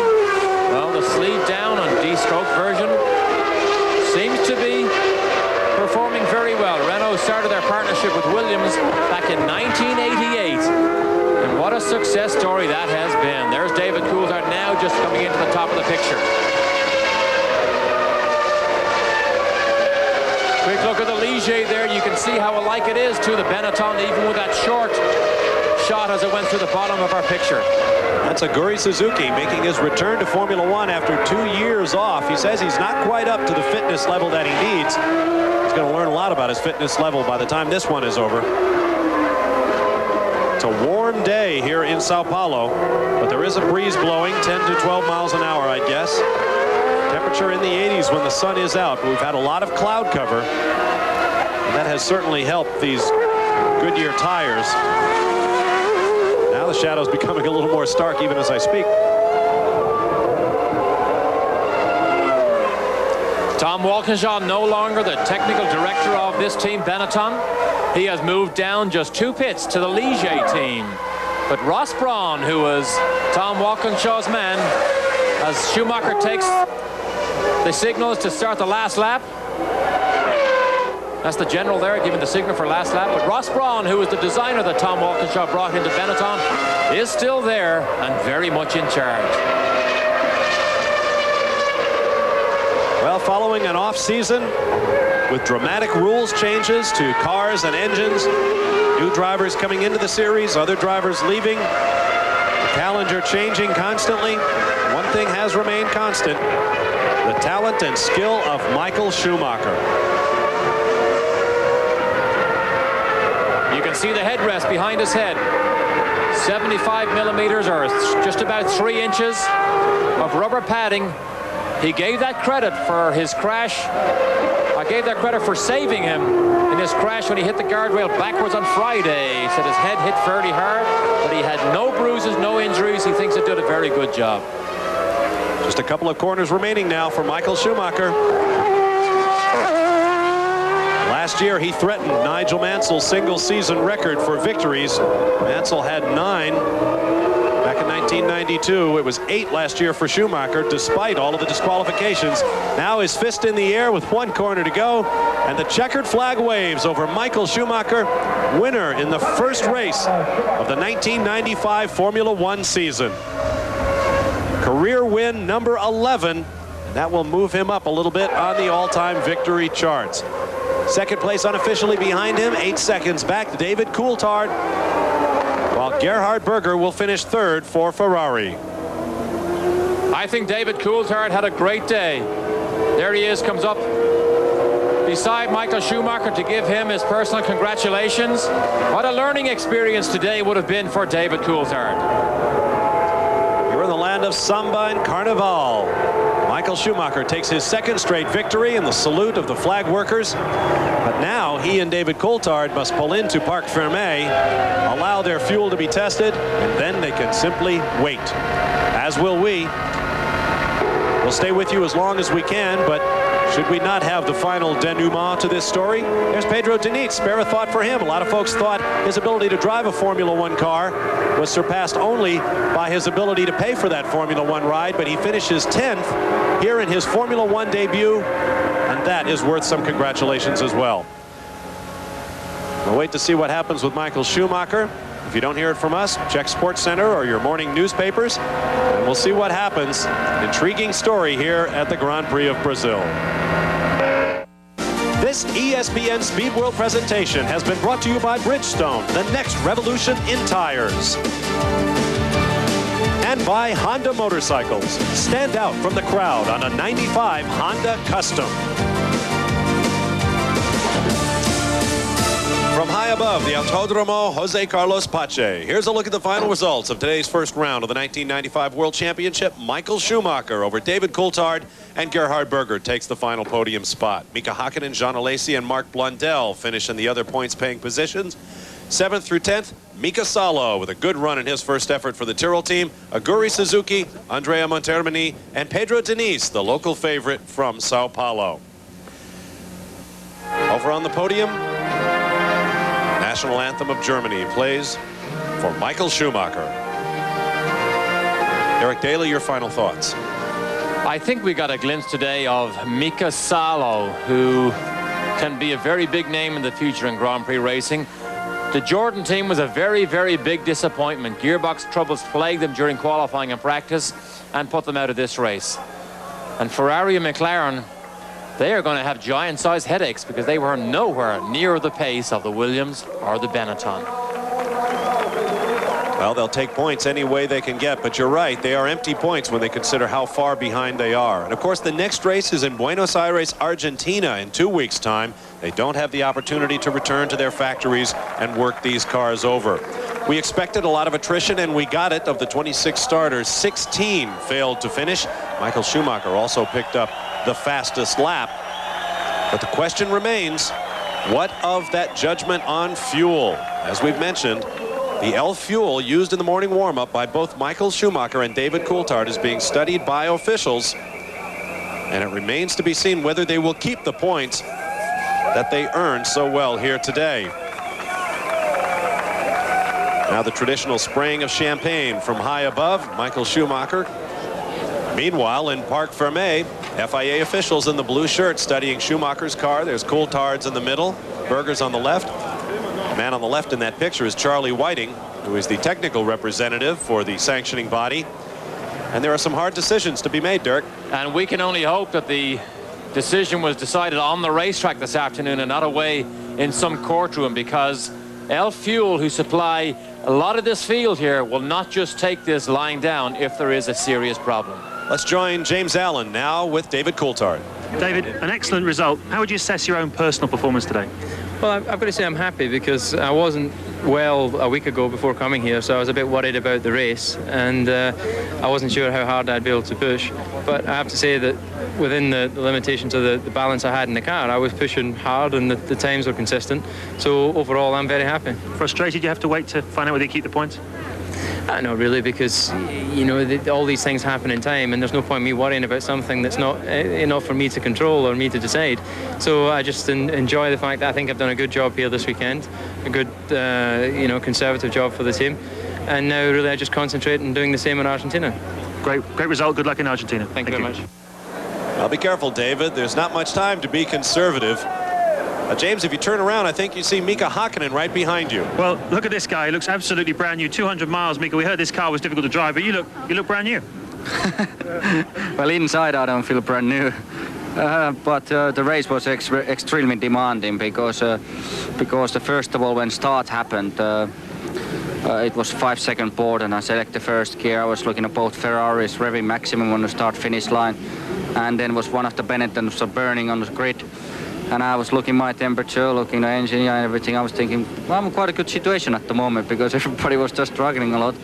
Well, the sleeved down on D-stroke version seems to be performing very well. Renault started their partnership with Williams back in 1988. And what a success story that has been. There's David Coulthard now just coming into the top of the picture. Quick look at the Ligier there. You can see how alike it is to the Benetton, even with that short shot as it went through the bottom of our picture. That's Aguri Suzuki making his return to Formula One after 2 years off. He says he's not quite up to the fitness level that he needs. He's going to learn a lot about his fitness level by the time this one is over. It's a warm day here in Sao Paulo, but there is a breeze blowing, 10 to 12 miles an hour, I guess. Temperature in the 80s when the sun is out, but we've had a lot of cloud cover, and that has certainly helped these Goodyear tires. Now the shadow's becoming a little more stark even as I speak. Tom Walkinshaw no longer the technical director of this team, Benetton. He has moved down just 2 pits to the Ligier team. But Ross Brawn, who was Tom Walkinshaw's man, as Schumacher takes the signals to start the last lap. That's the general there giving the signal for last lap. But Ross Brawn, who was the designer that Tom Walkinshaw brought into Benetton, is still there and very much in charge. Well, following an off season with dramatic rules changes to cars and engines, new drivers coming into the series, other drivers leaving, the calendar changing constantly, one thing has remained constant: the talent and skill of Michael Schumacher. You can see the headrest behind his head. 75 millimeters, or just about 3 inches of rubber padding. He gave that credit for his crash. I gave that credit for saving him in his crash when he hit the guardrail backwards on Friday. He said his head hit fairly hard, but he had no bruises, no injuries. He thinks he did a very good job. Just a couple of corners remaining now for Michael Schumacher. Last year, he threatened Nigel Mansell's single-season record for victories. Mansell had 9 back in 1992. It was 8 last year for Schumacher, despite all of the disqualifications. Now his fist in the air with 1 corner to go, and the checkered flag waves over Michael Schumacher, winner in the first race of the 1995 Formula One season. Career win number 11, and that will move him up a little bit on the all-time victory charts. Second place unofficially behind him, 8 seconds back to David Coulthard, while Gerhard Berger will finish 3rd for Ferrari. I think David Coulthard had a great day. There he is, comes up beside Michael Schumacher to give him his personal congratulations. What a learning experience today would have been for David Coulthard. You're in the land of samba and carnival. Michael Schumacher takes his 2nd straight victory in the salute of the flag workers. But now he and David Coulthard must pull into Parc Fermé, allow their fuel to be tested, and then they can simply wait. As will we. We'll stay with you as long as we can, but Should we not have the final denouement to this story? There's Pedro Diniz. Spare a thought for him. A lot of folks thought his ability to drive a Formula One car was surpassed only by his ability to pay for that Formula One ride, but he finishes 10th here in his Formula One debut, and that is worth some congratulations as well. We'll wait to see what happens with Michael Schumacher. If you don't hear it from us, check SportsCenter or your morning newspapers, and we'll see what happens. Intriguing story here at the Grand Prix of Brazil. This ESPN Speed World presentation has been brought to you by Bridgestone, the next revolution in tires. And by Honda Motorcycles. Stand out from the crowd on a 95 Honda Custom. From high above the Autódromo Jose Carlos Pache, here's a look at the final results of today's first round of the 1995 World Championship. Michael Schumacher over David Coulthard, and Gerhard Berger takes the final podium spot. Mika Hakkinen, Jean Alesi, and Mark Blundell finish in the other points-paying positions. 7th through 10th, Mika Salo with a good run in his first effort for the Tyrrell team. Aguri Suzuki, Andrea Montermini, and Pedro Diniz, the local favorite from Sao Paulo. Over on the podium, national anthem of Germany plays for Michael Schumacher. Eric Daly, your final thoughts. I think we got a glimpse today of Mika Salo, who can be a very big name in the future in Grand Prix racing. The Jordan team was a very, very big disappointment. Gearbox troubles plagued them during qualifying and practice and put them out of this race. And Ferrari and McLaren, they are going to have giant-sized headaches because they were nowhere near the pace of the Williams or the Benetton. Well, they'll take points any way they can get, but you're right, they are empty points when they consider how far behind they are. And of course, the next race is in Buenos Aires, Argentina in 2 weeks' time. They don't have the opportunity to return to their factories and work these cars over. We expected a lot of attrition, and we got it. Of the 26 starters, 16 failed to finish. Michael Schumacher also picked up the fastest lap. But the question remains, what of that judgment on fuel? As we've mentioned, the ELF fuel used in the morning warm-up by both Michael Schumacher and David Coulthard is being studied by officials, and it remains to be seen whether they will keep the points that they earned so well here today. Now the traditional spraying of champagne from high above, Michael Schumacher. Meanwhile, in Parc Fermé, FIA officials in the blue shirt studying Schumacher's car. There's Coulthard's in the middle, Berger's on the left. The man on the left in that picture is Charlie Whiting, who is the technical representative for the sanctioning body. And there are some hard decisions to be made, Dirk. And we can only hope that the decision was decided on the racetrack this afternoon and not away in some courtroom, because ELF Fuel, who supply a lot of this field here, will not just take this lying down if there is a serious problem. Let's join James Allen now with David Coulthard. David, an excellent result. How would you assess your own personal performance today? Well, I've got to say I'm happy because I wasn't well a week ago before coming here, so I was a bit worried about the race, and I wasn't sure how hard I'd be able to push. But I have to say that within the limitations of the balance I had in the car, I was pushing hard and the times were consistent. So overall, I'm very happy. Frustrated you have to wait to find out whether you keep the points? Not really, because you know all these things happen in time, and there's no point me worrying about something that's not enough for me to control or me to decide. So I just enjoy the fact that I think I've done a good job here this weekend, a good conservative job for the team, and now really I just concentrate on doing the same in Argentina. Great result. Good luck in Argentina. Thank you very much. Well, be careful, David. There's not much time to be conservative. James, if you turn around, I think you see Mika Hakkinen right behind you. Well, look at this guy. He looks absolutely brand new. 200 miles, Mika. We heard this car was difficult to drive, but you look brand new. Well, inside I don't feel brand new. But the race was extremely demanding because first of all, when start happened, it was 5-second board, and I selected the first gear. I was looking at both Ferraris revving maximum on the start-finish line, and then was one of the Benettons burning on the grid. And I was looking my temperature, looking the engine and everything. I was thinking, well, I'm in quite a good situation at the moment because everybody was just struggling a lot.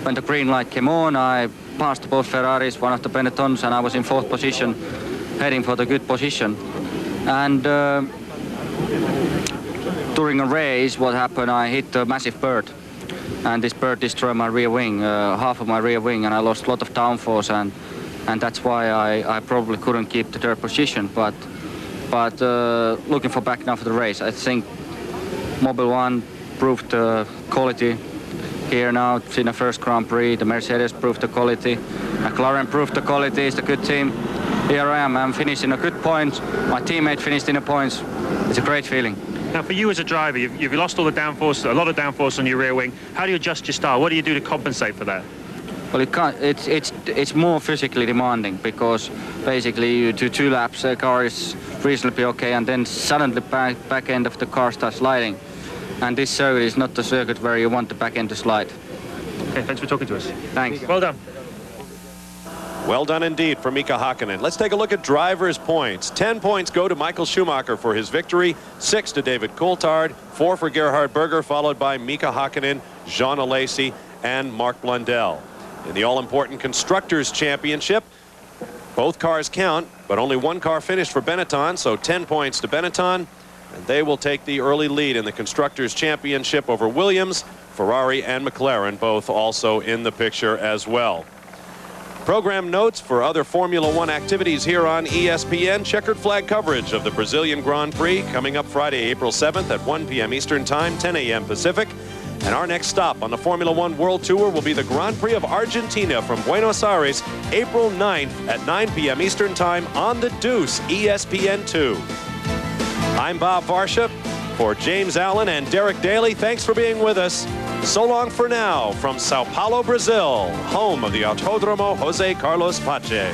When the green light came on, I passed both Ferraris, one of the Benettons, and I was in 4th position, heading for the good position. And during a race, what happened, I hit a massive bird. And this bird destroyed my rear wing, half of my rear wing, and I lost a lot of downforce, and that's why I probably couldn't keep the 3rd position. But But looking for back now for the race, I think Mobile One proved quality here now in the first Grand Prix. The Mercedes proved the quality. McLaren proved the quality. It's a good team. Here I am. I'm finishing a good point. My teammate finished in the points. It's a great feeling. Now, for you as a driver, you've lost all the downforce, a lot of downforce on your rear wing. How do you adjust your style? What do you do to compensate for that? Well, it's more physically demanding because basically you do 2 laps, the car is reasonably okay, and then suddenly back end of the car starts sliding. And this circuit is not the circuit where you want the back end to slide. Okay, thanks for talking to us. Thanks. Well done. Well done indeed for Mika Hakkinen. Let's take a look at drivers' points. 10 points go to Michael Schumacher for his victory, 6 to David Coulthard, 4 for Gerhard Berger, followed by Mika Hakkinen, Jean Alesi, and Mark Blundell. In the all-important Constructors' Championship, both cars count, but only 1 car finished for Benetton, so 10 points to Benetton, and they will take the early lead in the Constructors' Championship over Williams, Ferrari, and McLaren, both also in the picture as well. Program notes for other Formula One activities here on ESPN. Checkered flag coverage of the Brazilian Grand Prix coming up Friday, April 7th at 1 p.m. Eastern Time, 10 a.m. Pacific. And our next stop on the Formula One World Tour will be the Grand Prix of Argentina from Buenos Aires, April 9th at 9 p.m. Eastern Time on the Deuce, ESPN2. I'm Bob Varsha. For James Allen and Derek Daly, thanks for being with us. So long for now from Sao Paulo, Brazil, home of the Autódromo José Carlos Pache.